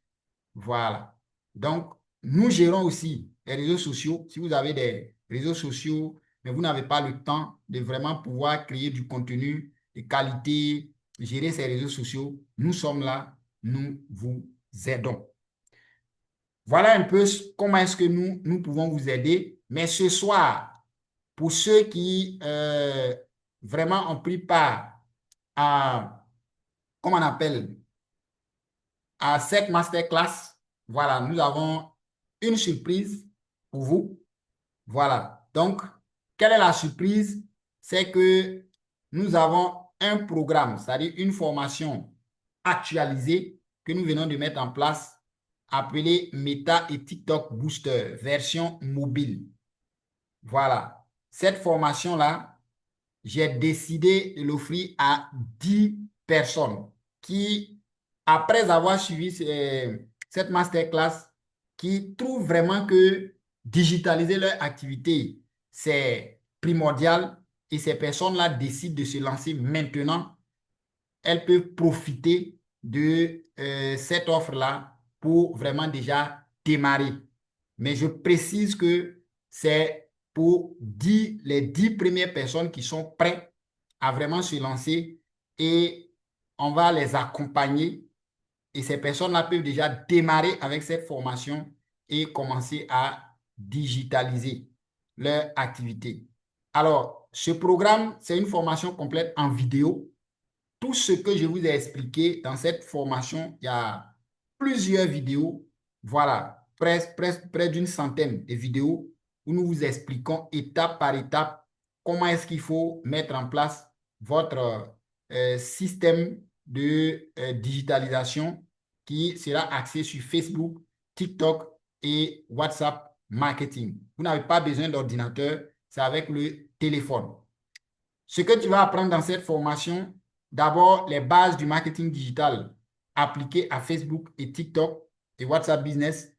Voilà. Donc, nous gérons aussi les réseaux sociaux. Si vous avez des réseaux sociaux, mais vous n'avez pas le temps de vraiment pouvoir créer du contenu de qualité, gérer ces réseaux sociaux, nous sommes là, nous vous aidons. Voilà un peu comment est-ce que nous pouvons vous aider. Mais ce soir, pour ceux qui vraiment ont pris part à, comment on appelle, à cette masterclass, voilà, nous avons une surprise pour vous. Voilà. Donc, quelle est la surprise? C'est que nous avons un programme, c'est-à-dire une formation actualisée que nous venons de mettre en place, appelée Meta et TikTok Booster, version mobile. Voilà. Cette formation-là, j'ai décidé de l'offrir à 10 personnes qui, après avoir suivi cette masterclass, qui trouvent vraiment que digitaliser leur activité, c'est primordial et ces personnes-là décident de se lancer maintenant, elles peuvent profiter de cette offre-là pour vraiment déjà démarrer. Mais je précise que c'est pour les 10 premières personnes qui sont prêtes à vraiment se lancer et on va les accompagner. Et ces personnes-là peuvent déjà démarrer avec cette formation et commencer à digitaliser leur activité. Alors, ce programme, c'est une formation complète en vidéo. Tout ce que je vous ai expliqué dans cette formation, il y a plusieurs vidéos. Voilà, près d'une centaine de vidéos où nous vous expliquons étape par étape comment est-ce qu'il faut mettre en place votre système de digitalisation qui sera axé sur Facebook, TikTok et WhatsApp marketing. Vous n'avez pas besoin d'ordinateur, c'est avec le téléphone. Ce que tu vas apprendre dans cette formation, d'abord les bases du marketing digital appliquées à Facebook et TikTok et WhatsApp Business,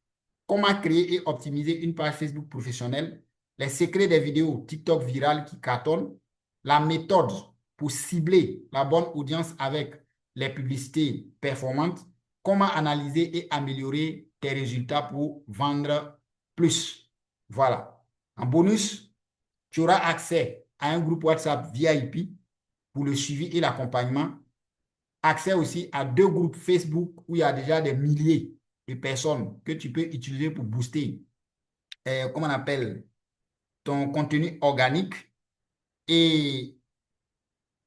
comment créer et optimiser une page Facebook professionnelle, les secrets des vidéos TikTok virales qui cartonnent, la méthode pour cibler la bonne audience avec les publicités performantes, comment analyser et améliorer tes résultats pour vendre plus. Voilà. En bonus, tu auras accès à un groupe WhatsApp VIP pour le suivi et l'accompagnement. Accès aussi à 2 groupes Facebook où il y a déjà des milliers de personnes que tu peux utiliser pour booster, comment on appelle, ton contenu organique. Et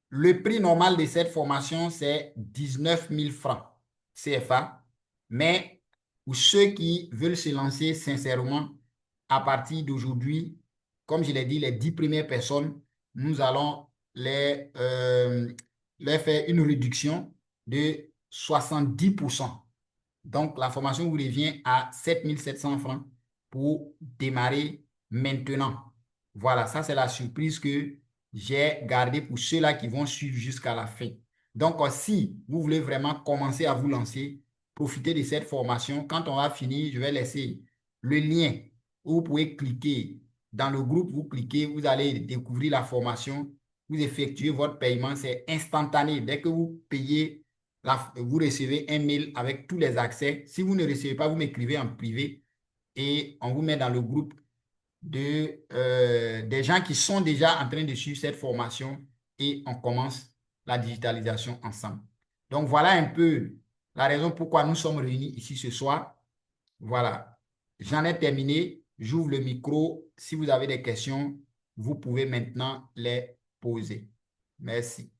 le prix normal de cette formation, c'est 19 000 francs CFA. Mais pour ceux qui veulent se lancer sincèrement, à partir d'aujourd'hui, comme je l'ai dit, les 10 premières personnes, nous allons leur faire une réduction de 70%. Donc, la formation vous revient à 7 700 francs pour démarrer maintenant. Voilà, ça c'est la surprise que j'ai gardée pour ceux-là qui vont suivre jusqu'à la fin. Donc, si vous voulez vraiment commencer à vous lancer, profitez de cette formation. Quand on va finir, je vais laisser le lien où vous pouvez cliquer dans le groupe, vous cliquez, vous allez découvrir la formation vous effectuez votre paiement, c'est instantané. Dès que vous payez, vous recevez un mail avec tous les accès. Si vous ne recevez pas, vous m'écrivez en privé et on vous met dans le groupe des gens qui sont déjà en train de suivre cette formation et on commence la digitalisation ensemble. Donc, voilà un peu la raison pourquoi nous sommes réunis ici ce soir. Voilà, j'en ai terminé. J'ouvre le micro. Si vous avez des questions, vous pouvez maintenant les poser. Merci.